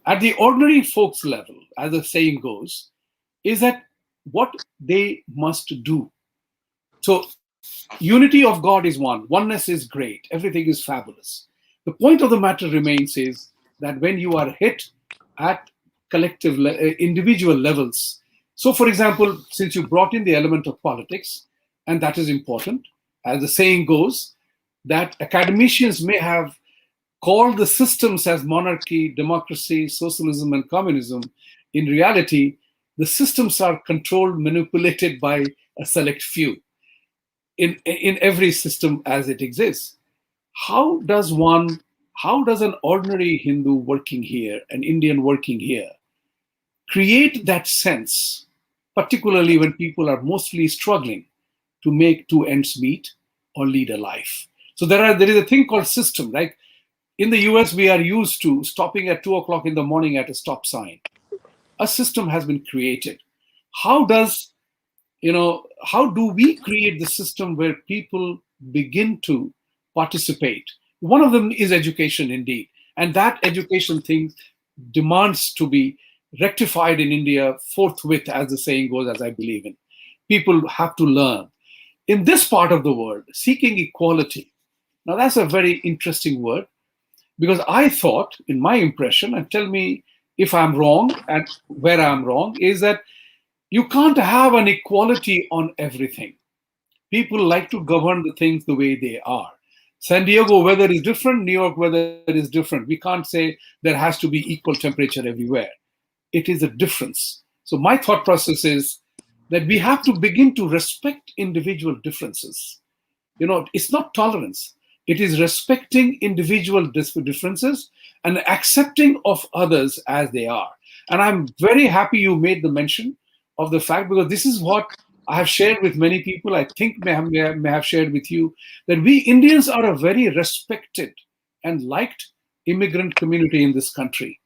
at the ordinary folks level, as the saying goes, is that what they must do. So unity of God is one, oneness is great, everything is fabulous. The point of the matter remains is that when you are hit at individual levels. So, for example, since you brought in the element of politics, and that is important, as the saying goes, that academicians may have called the systems as monarchy, democracy, socialism, and communism. In reality, the systems are controlled, manipulated by a select few in every system as it exists. How does one, how does an ordinary Hindu working here, an Indian working here, create that sense, particularly when people are mostly struggling to make two ends meet or lead a life? So there is a thing called system. Like in the US, we are used to stopping at 2 o'clock in the morning at a stop sign. A system has been created. How does, how do we create the system where people begin to participate? One of them is education, indeed, and that education thing demands to be rectified in India forthwith, as the saying goes, as I believe in. People have to learn. In this part of the world, seeking equality. Now, that's a very interesting word, because I thought, in my impression, and tell me if I'm wrong and where I'm wrong, is that you can't have an equality on everything. People like to govern the things the way they are. San Diego weather is different, New York weather is different. We can't say there has to be equal temperature everywhere. It is a difference. So my thought process is that we have to begin to respect individual differences. It's not tolerance. It is respecting individual differences and accepting of others as they are. And I'm very happy you made the mention of the fact, because this is what I have shared with many people. I think may have shared with you that we Indians are a very respected and liked immigrant community in this country.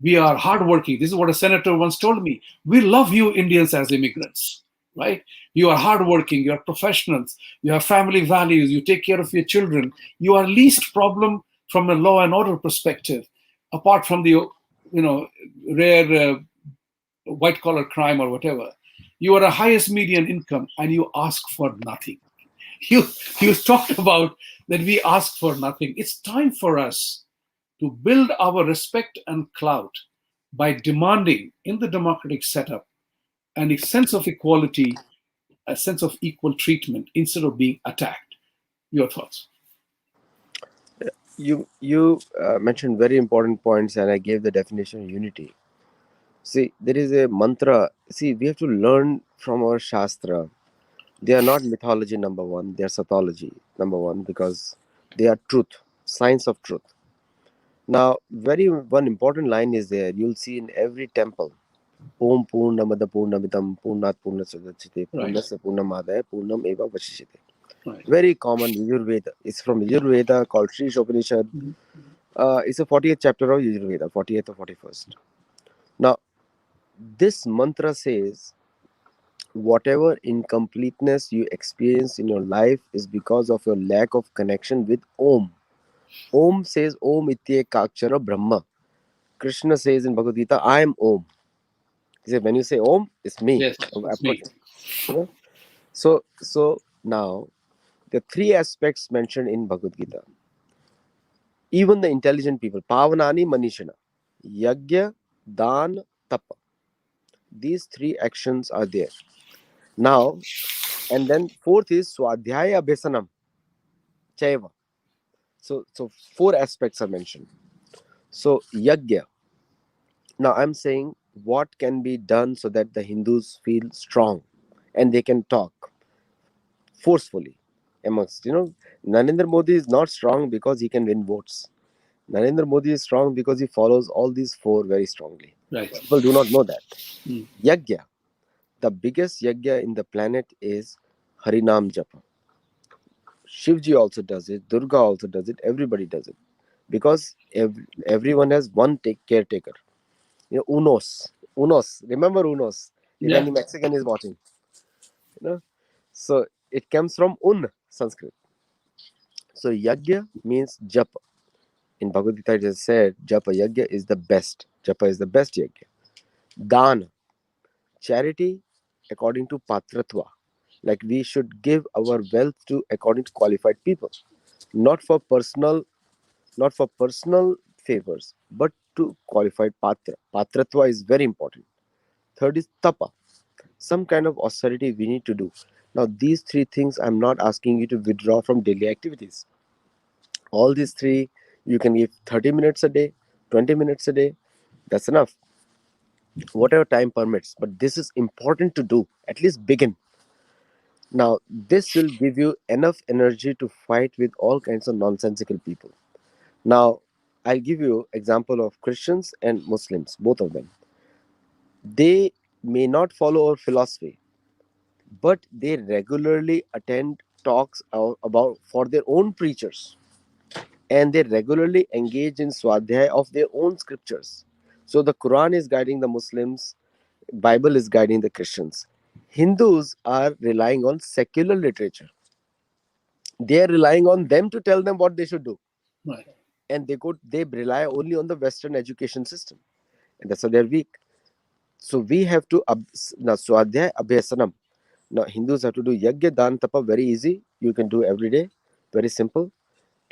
We are hardworking. This is what a senator once told me. We love you Indians as immigrants, right? You are hardworking, you are professionals, you have family values, you take care of your children, you are least problem from a law and order perspective, apart from the rare white collar crime or whatever. You are a highest median income and you ask for nothing. You you talked about that we ask for nothing. It's time for us to build our respect and clout by demanding in the democratic setup and a sense of equality, a sense of equal treatment instead of being attacked. Your thoughts? You mentioned very important points, and I gave the definition of unity. See, there is a mantra. See, we have to learn from our Shastra. They are not mythology, number one. They are sathology, number one, because they are truth, science of truth. Now, very one important line is there. You'll see in every temple. Om Purnamada Purnamitam Purnat Purnasudachite Right, Purnasya Purnamadaya Purnam Eva Vashishite. right. Very common Yajurveda. It's from Yajurveda called Sri Upanishad. Mhm. It's a 40th chapter of Yajurveda, 40th or 41st. Now, this mantra says, whatever incompleteness you experience in your life is because of your lack of connection with Om. Om says Om Itye Kakshara Brahma. Krishna says in Bhagavad Gita, I am Om. He said, when you say Om, it's me. Yes, I it's put, me. you know. So now the three aspects mentioned in Bhagavad Gita. Even the intelligent people, Pavanani Manishana, Yagya, Dan, Tapa. These three actions are there. Now, and then fourth is Swadhyaya Abhyasanam, Chaiva. So four aspects are mentioned. So Yagya. Now I'm saying what can be done so that the Hindus feel strong and they can talk forcefully amongst, Narendra Modi is not strong because he can win votes. Narendra Modi is strong because he follows all these four very strongly. Right. People do not know that. Mm. Yagya, the biggest yagya in the planet is Harinam Japa. Shivji also does it, Durga also does it, everybody does it. Because everyone has one caretaker. Unos. Remember Unos? If Yeah. any Mexican is watching. You know? So it comes from Sanskrit. So yagya means japa. In Bhagavad Gita it is said japa yagya is the best. Japa is the best yagya. Dana, charity according to patratva. Like we should give our wealth to according to qualified people. Not for personal, not for personal favors, but to qualified patra. Patratva is very important. Third is tapa, some kind of austerity we need to do. Now, these three things I'm not asking you to withdraw from daily activities. All these three, you can give 30 minutes a day, 20 minutes a day. That's enough, whatever time permits. But this is important to do, at least begin. Now, this will give you enough energy to fight with all kinds of nonsensical people. Now, I'll give you example of Christians and Muslims, both of them. They may not follow our philosophy, but they regularly attend talks about for their own preachers, and they regularly engage in swadhyay of their own scriptures. So the Quran is guiding the Muslims, Bible is guiding the Christians. Hindus are relying on secular literature. They are relying on them to tell them what they should do, Right. and they rely only on the Western education system, and that's why they're weak. So we have to now swadhyay abhyasanam. Now Hindus have to do yagya dan tapa, very easy. You can do every day, very simple,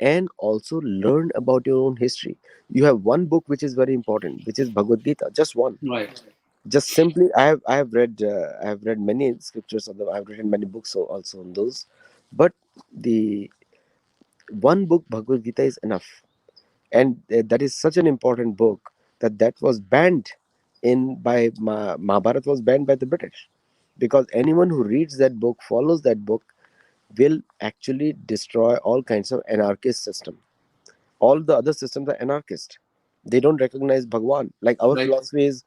and also learn about your own history. You have one book which is very important, which is Bhagavad Gita. Just one. Right. Just simply, I have read many scriptures on them. I have written many books also on those, but the one book Bhagavad Gita is enough, and that is such an important book that was banned in by Mahabharata was banned by the British, because anyone who reads that book, follows that book, will actually destroy all kinds of anarchist system. All the other systems are anarchist. They don't recognize Bhagwan. Like our Right. philosophy is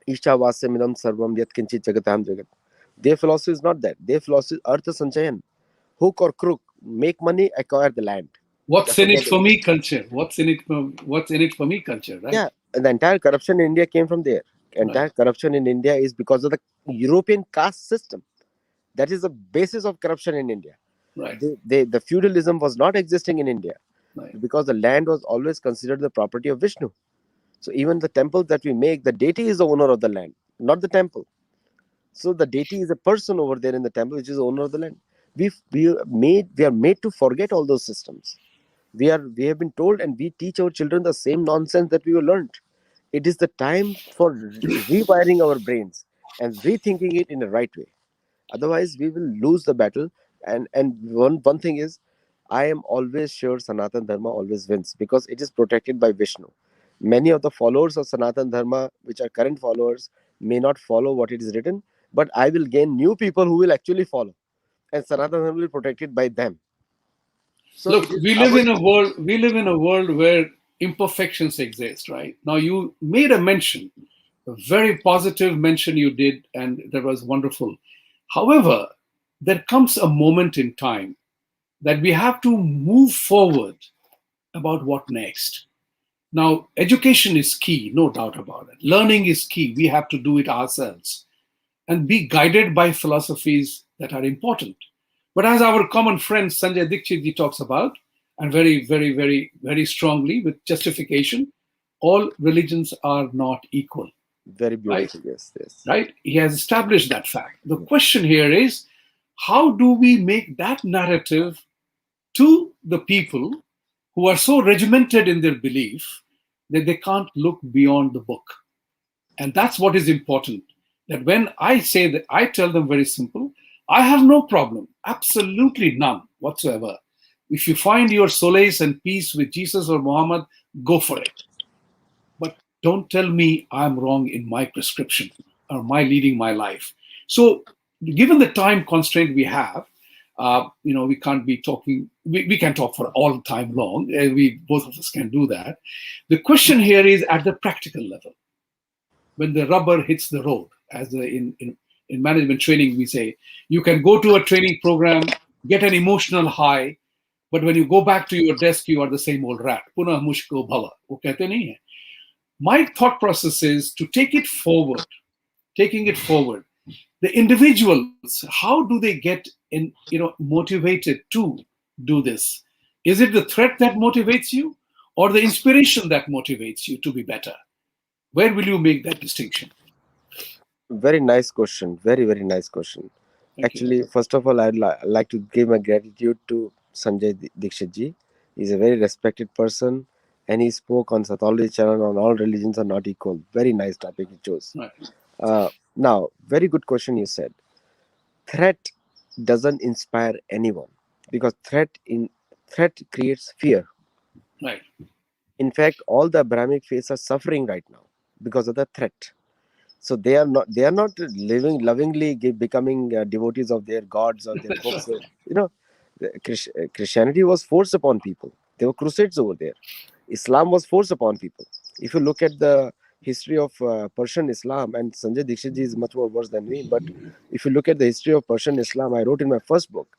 Isha Vasyamidam Sarvam Yat Kinchit Jagatam Jagat. Their philosophy is not that. Their philosophy is Artha Sanchayan. Hook or crook, make money, acquire the land. What's That's in what they it for believe. me culture? What's in it for me culture? Right. Yeah, the entire corruption in India came from there. Right. Entire corruption in India is because of the European caste system. That is the basis of corruption in India. Right. The feudalism was not existing in India Right. because the land was always considered the property of Vishnu. So even the temples that we make, the deity is the owner of the land, not the temple. So the deity is a person over there in the temple, which is the owner of the land. We are made to forget all those systems. We have been told, and we teach our children the same nonsense that we were learned. It is the time for rewiring our brains and rethinking it in the right way. Otherwise we will lose the battle. And one thing is, I am always sure Sanatan Dharma always wins because it is protected by Vishnu. Many of the followers of Sanatan Dharma, which are current followers, may not follow what it is written, but I will gain new people who will actually follow, and Sanatan Dharma will be protected by them. So Look, it is we live our in a world. We live in a world where imperfections exist. Right now, you made a mention, a very positive mention you did, and that was wonderful. However, there comes a moment in time that we have to move forward about what next. Now, education is key, no doubt about it. Learning is key. We have to do it ourselves and be guided by philosophies that are important. But as our common friend Sanjay Dikshitji talks about, and very, very, very, very strongly with justification, all religions are not equal, very right? beautiful. Yes, yes. Right? He has established that fact. The question here is, how do we make that narrative to the people who are so regimented in their belief that they can't look beyond the book? And that's what is important. That when I say that, I tell them very simple, I have no problem, absolutely none whatsoever. If you find your solace and peace with Jesus or Muhammad, go for it. But don't tell me I'm wrong in my prescription or my leading my life. So, given the time constraint we have, we can't be talking. We can talk for all time long. We both of us can do that. The question here is at the practical level, when the rubber hits the road. In management training, we say you can go to a training program, get an emotional high, but when you go back to your desk, you are the same old rat. Punah mushko bhava. वो कहते नहीं है. My thought process is to take it forward, taking it forward. The individuals, how do they get motivated to do this? Is it the threat that motivates you, or the inspiration that motivates you to be better? Where will you make that distinction? Very nice question. Very, very nice question. Thank you. Actually, first of all, I'd like to give my gratitude to Sanjay Dikshit ji. He's a very respected person, and he spoke on Sathology channel on all religions are not equal. Very nice topic he chose. Right, Now, very good question you said. Threat doesn't inspire anyone because threat creates fear. right, In fact, all the Abrahamic faiths are suffering right now because of the threat. So they are not living lovingly, becoming devotees of their gods or their books. You know, Christianity was forced upon people. There were crusades over there. Islam was forced upon people. If you look at the history of Persian Islam, and Sanjay Dikshit ji is much more worse than me, but if you look at the history of Persian Islam, I wrote in my first book,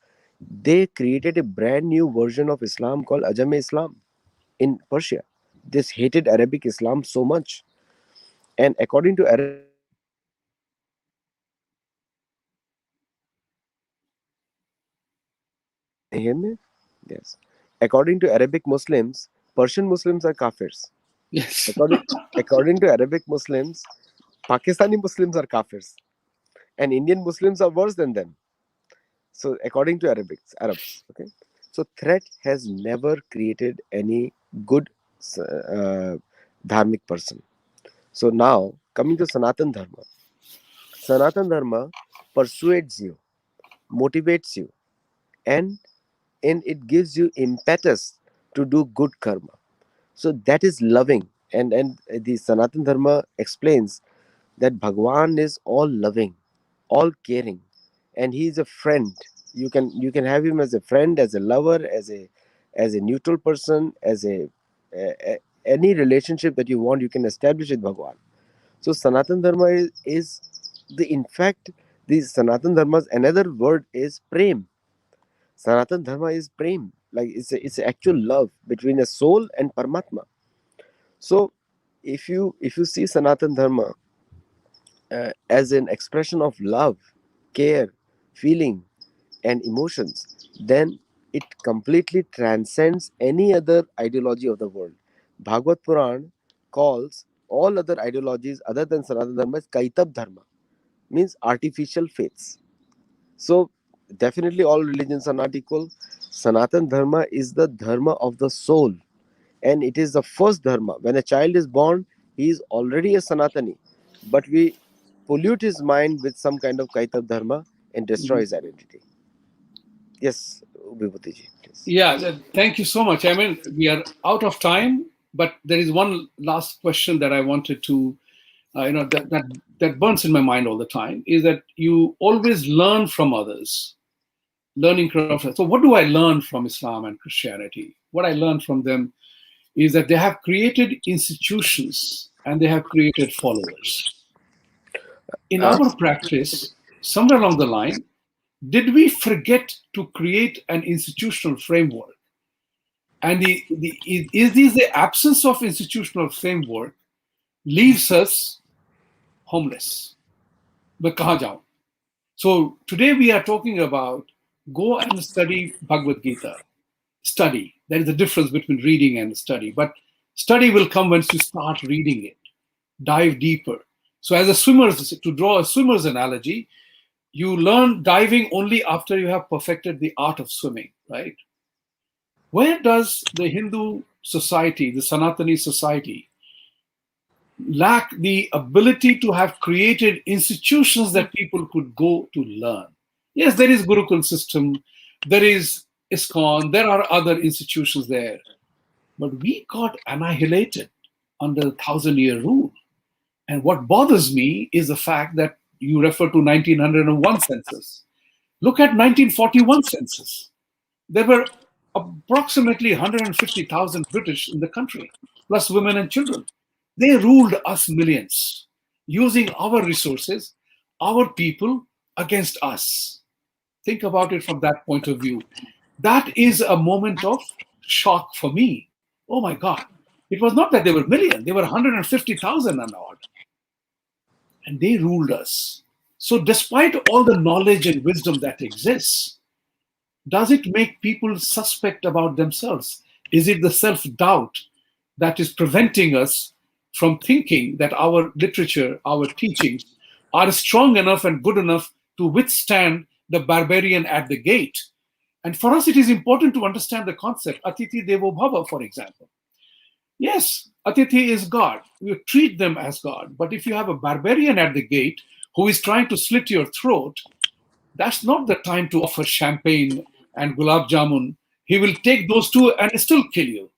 they created a brand new version of Islam called Ajami Islam in Persia. This hated Arabic Islam so much, and according to Arabic Muslims, Persian Muslims are kafirs. Can you hear me? Yes. According to Arabic Muslims, Persian Muslims are kafirs. yes. According according to Arabic Muslims, Pakistani Muslims are kafirs, and Indian Muslims are worse than them. So according to Arabs, okay. So threat has never created any good uh, dharmic person. So now coming to Sanatan Dharma persuades you, motivates you, and it gives you impetus to do good karma. So that is loving, and the Sanatan Dharma explains that Bhagwan is all loving, all caring, and he is a friend. You can have him as a friend, as a lover, as a neutral person, as any relationship that you want, you can establish with Bhagwan. So Sanatan Dharma is the in fact the Sanatan Dharma's another word is prem. Sanatan Dharma is prem, like it's actual love between a soul and Paramatma. So if you see Sanatan Dharma as an expression of love, care, feeling, and emotions, then it completely transcends any other ideology of the world. Bhagavad Puran calls all other ideologies other than Sanatana Dharma as Kaitab Dharma, means artificial faiths. So definitely all religions are not equal. Sanatan Dharma is the dharma of the soul, and it is the first dharma. When a child is born, he is already a Sanatani, but we pollute his mind with some kind of Kaitab Dharma and destroy Mhm. his identity. Yes, Vibhuti ji, please. Yeah, thank you so much. I mean, we are out of time, but there is one last question that I wanted to, that burns in my mind all the time is that you always learn from others, learning from. So, what do I learn from Islam and Christianity? What I learned from them is that they have created institutions and they have created followers. In Uh, our practice, somewhere along the line, did we forget to create an institutional framework? And is this the absence of institutional framework leaves us homeless? But kahan jaun? So today we are talking about go and study Bhagavad Gita. Study. There is a difference between reading and study. But study will come once you start reading it. Dive deeper. So as a swimmer, to draw a swimmer's analogy, you learn diving only after you have perfected the art of swimming, right? Where does the Hindu society, the Sanatani society, lack the ability to have created institutions that people could go to learn? Yes, there is Gurukul system, there is ISKCON, there are other institutions there, but we got annihilated under the thousand-year rule. And what bothers me is the fact that you refer to 1901 census. Look at 1941 census. There were approximately 150,000 British in the country, plus women and children. They ruled us millions, using our resources, our people against us. Think about it from that point of view. That is a moment of shock for me. Oh my God. It was not that they were million, they were 150,000 and odd, and they ruled us. So, despite all the knowledge and wisdom that exists, does it make people suspect about themselves? Is it the self doubt that is preventing us from thinking that our literature, our teachings are strong enough and good enough to withstand the barbarian at the gate? And for us, it is important to understand the concept, Atiti Devo Bhava, for example. Yes, Atithi is God. You treat them as God. But if you have a barbarian at the gate who is trying to slit your throat, that's not the time to offer champagne and gulab jamun. He will take those two and still kill you.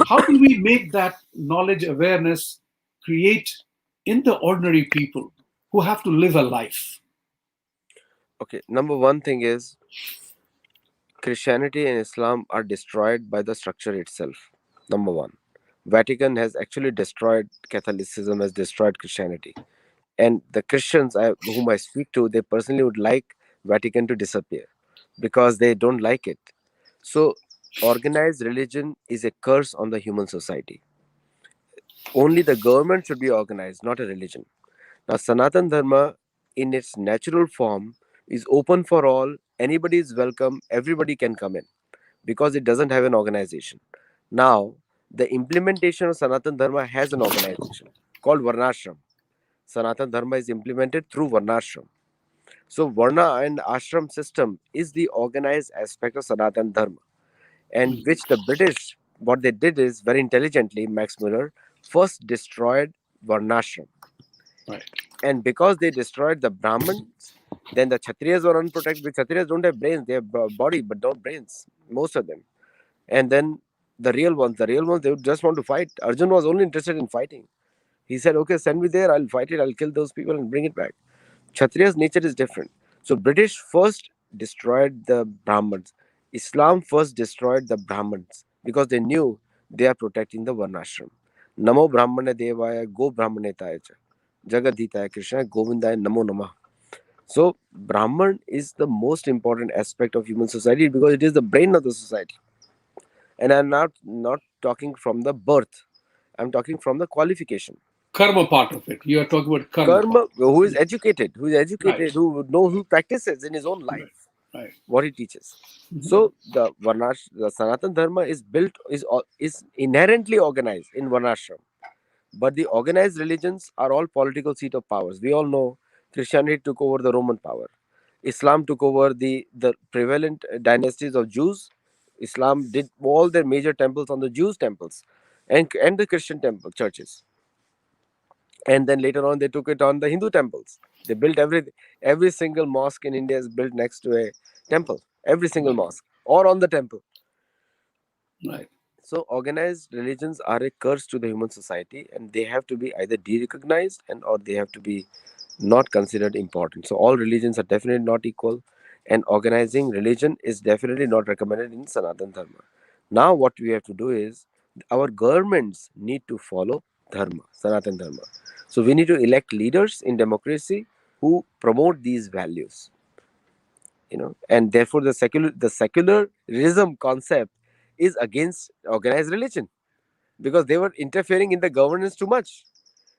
How do we make that knowledge awareness create in the ordinary people who have to live a life? okay, number one thing is Christianity and Islam are destroyed by the structure itself. Number one, Vatican has actually destroyed Catholicism, has destroyed Christianity, and the Christians whom I speak to, they personally would like Vatican to disappear because they don't like it. So, organized religion is a curse on the human society. Only the government should be organized, not a religion. Now, Sanatan Dharma, in its natural form, is open for all. Anybody is welcome. Everybody can come in because it doesn't have an organization. Now, the implementation of Sanatan Dharma has an organization called Varnashram. Sanatan Dharma is implemented through Varnashram. So, Varna and Ashram system is the organized aspect of Sanatan Dharma, and which the British, what they did is very intelligently, Max Muller first destroyed Varnashram. Right. And because they destroyed the Brahmins, then the Kshatriyas were unprotected. The Kshatriyas don't have brains, they have body, but not brains, most of them. And then the real ones, they would just want to fight. Arjun was only interested in fighting. He said, okay, send me there, I'll fight it, I'll kill those people and bring it back. Kshatriya's nature is different. So British first destroyed the Brahmins. Islam first destroyed the Brahmins because they knew they are protecting the Varnashram. Namo Brahmane Devaya Go Brahmanetaya cha Jagadhitaya Krishna Govindaya Namo Namah. So Brahman is the most important aspect of human society because it is the brain of the society. And I'm not talking from the birth. I'm talking from the qualification. Karma part of it. You are talking about karma part. Karma, who is Yeah. educated, Right. who knows, who practices in his own Right. life Right. what he teaches. Mhm. So the Sanatan Dharma is inherently organized in Varnashram. But the organized religions are all political seat of powers. We all know Christianity took over the Roman power. Islam took over the prevalent dynasties of Jews. Islam did all their major temples on the Jews' temples and the Christian temple churches. And then later on, they took it on the Hindu temples. They built every single mosque in India is built next to a temple. Every single Right. mosque or on the temple. Right. So organized religions are a curse to the human society, and they have to be either de-recognized and or they have to be not considered important. So all religions are definitely not equal, and organizing religion is definitely not recommended in Sanatana Dharma. Now what we have to do is our governments need to follow Dharma, Sanatana Dharma. So we need to elect leaders in democracy who promote these values, and therefore the secularism concept is against organized religion because they were interfering in the governance too much.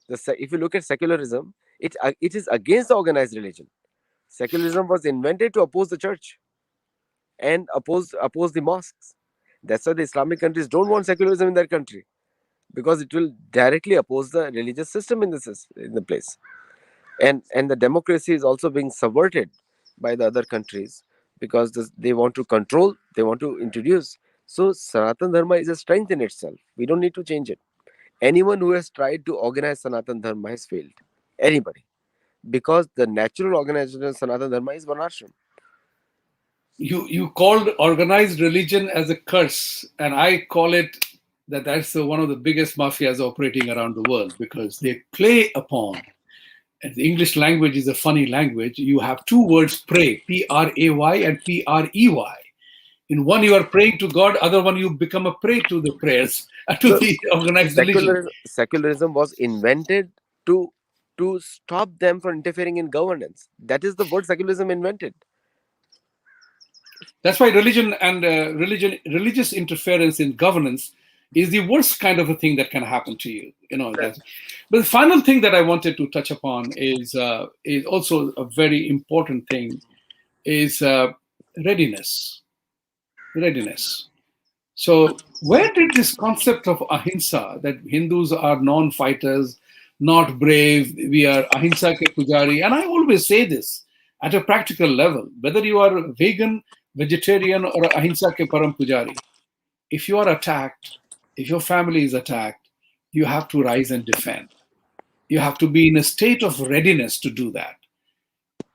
If you look at secularism, it is against the organized religion. Secularism was invented to oppose the church and oppose the mosques. That's why the Islamic countries don't want secularism in their country, because it will directly oppose the religious system in the place. And the democracy is also being subverted by the other countries because they want to control, they want to introduce. So Sanatan Dharma is a strength in itself. We don't need to change it. Anyone who has tried to organize Sanatan Dharma has failed. Anybody. Because the natural organization of Sanatan Dharma is Varnashram. You called organized religion as a curse, and I call it that's one of the biggest mafias operating around the world because they play upon. And the English language is a funny language. You have two words: pray, P-R-A-Y, and P-R-E-Y. In one, you are praying to God; other one, you become a prey to the prayers to So the organized religion. secularism was invented to stop them from interfering in governance. That is the word secularism invented. That's why religion and religious interference in governance is the worst kind of a thing that can happen to you. That's. But the final thing that I wanted to touch upon is also a very important thing is readiness. Readiness. So where did this concept of ahimsa, that Hindus are non-fighters, not brave, we are ahimsa ke pujari, and I always say this at a practical level, whether you are vegan, vegetarian, or ahimsa ke param pujari, if you are attacked, if your family is attacked, you have to rise and defend. You have to be in a state of readiness to do that.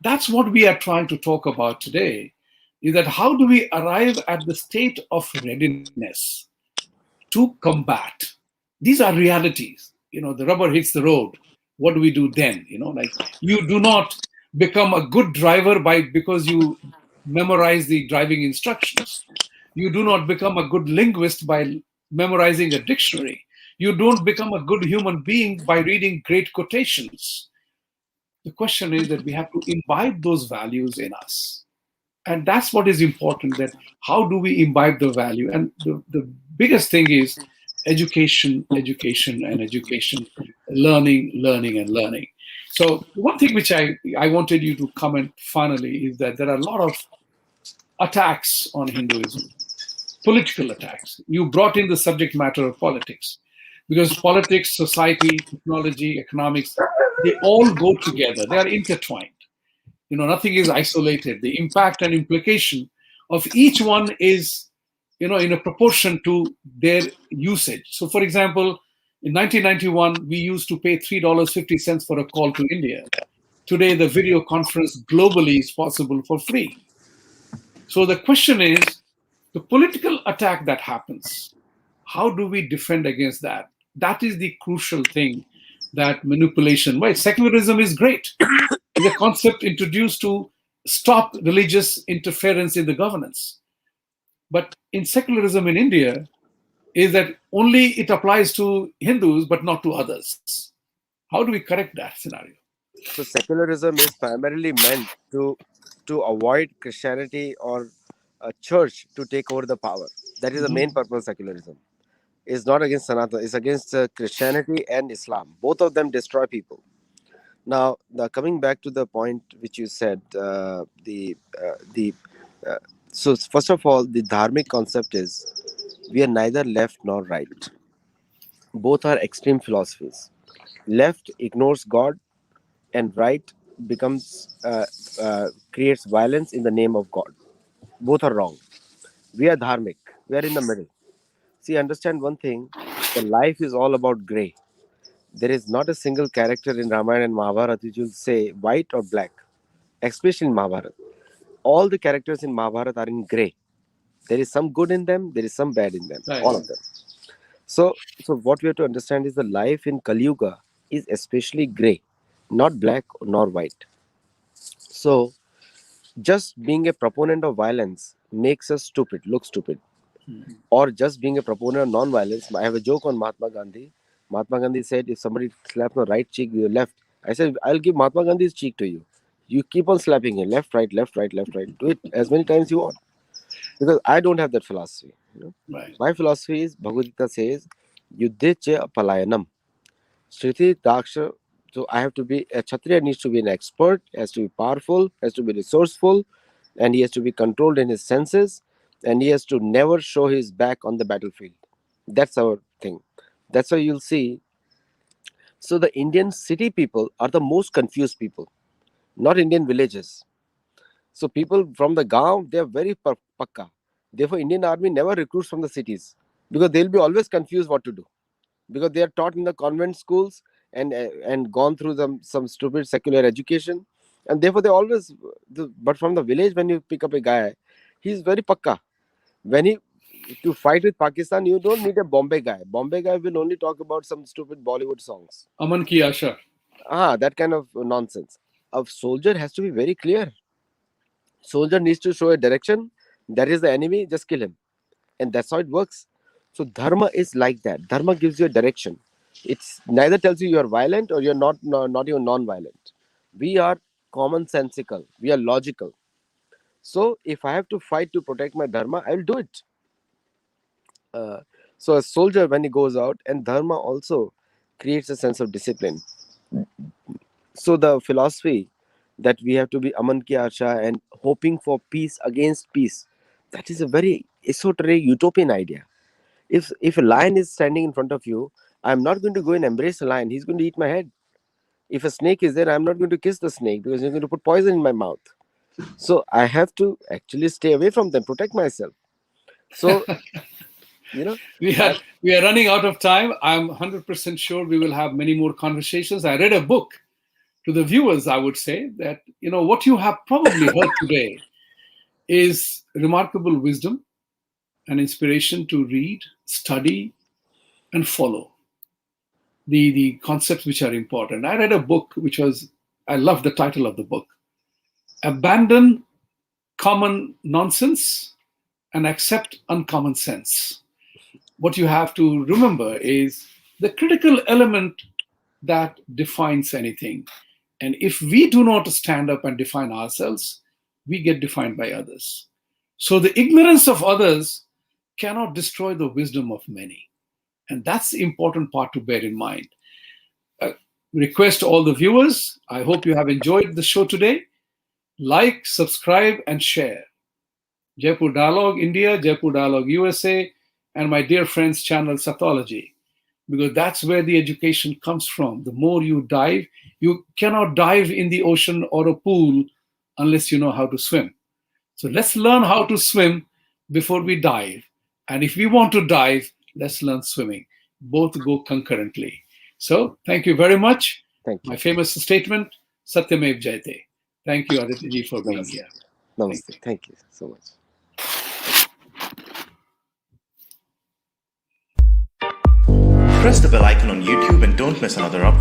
That's what we are trying to talk about today, is that how do we arrive at the state of readiness to combat? These are realities. The rubber hits the road. What do we do then? Like, you do not become a good driver because you memorize the driving instructions. You do not become a good linguist by memorizing a dictionary. You don't become a good human being by reading great quotations. The question is that we have to imbibe those values in us. And that's what is important, that how do we imbibe the value? And the biggest thing is education, education, and education, learning, learning, and learning. So one thing which I wanted you to comment finally is that there are a lot of attacks on Hinduism, political attacks. You brought in the subject matter of politics, because politics, society, technology, economics, they all go together. They are intertwined. Nothing is isolated. The impact and implication of each one is, in a proportion to their usage. So, for example, in 1991, we used to pay $3.50 for a call to India. Today, the video conference globally is possible for free. So the question is, the political attack that happens, how do we defend against that? That is the crucial thing, that manipulation. Right? Secularism is great. It's a concept introduced to stop religious interference in the governance. But in secularism in India, is that only it applies to Hindus but not to others. How do we correct that scenario? So secularism is primarily meant to avoid Christianity or a church to take over the power. That is the main Mhm. purpose of secularism. It's not against Sanatana, it's against Christianity and Islam. Both of them destroy people. Now, coming back to the point which you said, the uh, so first of all, the dharmic concept is we are neither left nor right. Both are extreme philosophies. Left ignores God, and right becomes creates violence in the name of God. Both are wrong. We are dharmic. We are in the middle. See, understand one thing: the life is all about gray. There is not a single character in Ramayana and Mahabharata which will say white or black, especially in Mahabharata. All the characters in Mahabharata are in gray. There is some good in them, there is some bad in them, Right. all of them. So what we have to understand is the life in Kali Yuga is especially gray, not black nor white. So just being a proponent of violence makes us stupid, look stupid. Or just being a proponent of non-violence. I have a joke on Mahatma Gandhi. Mahatma Gandhi said, if somebody slaps my right cheek, your left. I said, I'll give Mahatma Gandhi's cheek to you. You keep on slapping him, left, right, left, right, left, right. Do it as many times you want. Because I don't have that philosophy. Right. My philosophy is Bhagavad-Gita says, Yuddhe che apalayanam. Shriti Daksha. So I have to be a Kshatriya needs to be an expert, has to be powerful, has to be resourceful, and he has to be controlled in his senses, and he has to never show his back on the battlefield. That's our thing. That's why you'll see. So the Indian city people are the most confused people, not Indian villages. So people from the Gaon, they are very pakka. Therefore, Indian army never recruits from the cities because they'll be always confused what to do, because they are taught in the convent schools and gone through some stupid secular education, and therefore they always. But from the village, when you pick up a guy, he's very pakka. When he to fight with Pakistan, you don't need a Bombay guy. Bombay guy will only talk about some stupid Bollywood songs. Aman ki asha. That kind of nonsense. A soldier has to be very clear. Soldier needs to show a direction. That is the enemy. Just kill him, and that's how it works. So dharma is like that. Dharma gives you a direction. It's neither tells you you're violent or you're not even non-violent. We are commonsensical. We are logical. So if I have to fight to protect my dharma, I will do it. Uh, so a soldier, when he goes out, and dharma also creates a sense of discipline. So the philosophy that we have to be aman ki asha and hoping for peace against peace, that is a very esoteric utopian idea. If a lion is standing in front of you, I'm not going to go and embrace a lion. He's going to eat my head. If a snake is there, I'm not going to kiss the snake because he's going to put poison in my mouth. So I have to actually stay away from them, protect myself. So you know, We I are we are running out of time. I'm 100% sure we will have many more conversations. I read a book. To the viewers, I would say that what you have probably heard today is remarkable wisdom and inspiration to read, study, and follow the concepts which are important. I read a book which was, I love the title of the book, Abandon Common Nonsense and Accept Uncommon Sense. What you have to remember is the critical element that defines anything. And if we do not stand up and define ourselves, we get defined by others. So the ignorance of others cannot destroy the wisdom of many. And that's the important part to bear in mind. Request to all the viewers, I hope you have enjoyed the show today. Like, subscribe, and share. Jaipur Dialogue India, Jaipur Dialogue USA, and my dear friends' channel Sathology, because that's where the education comes from. The more you dive, you cannot dive in the ocean or a pool unless you know how to swim. So let's learn how to swim before we dive. And if we want to dive, let's learn swimming. Both go concurrently. So thank you very much. thank My you. famous statement, Satyamev Jayate. Thank you, Aditya ji, for being Namaste. here. Thank Namaste. you. Thank you so much. Press the bell icon on YouTube and don't miss another update.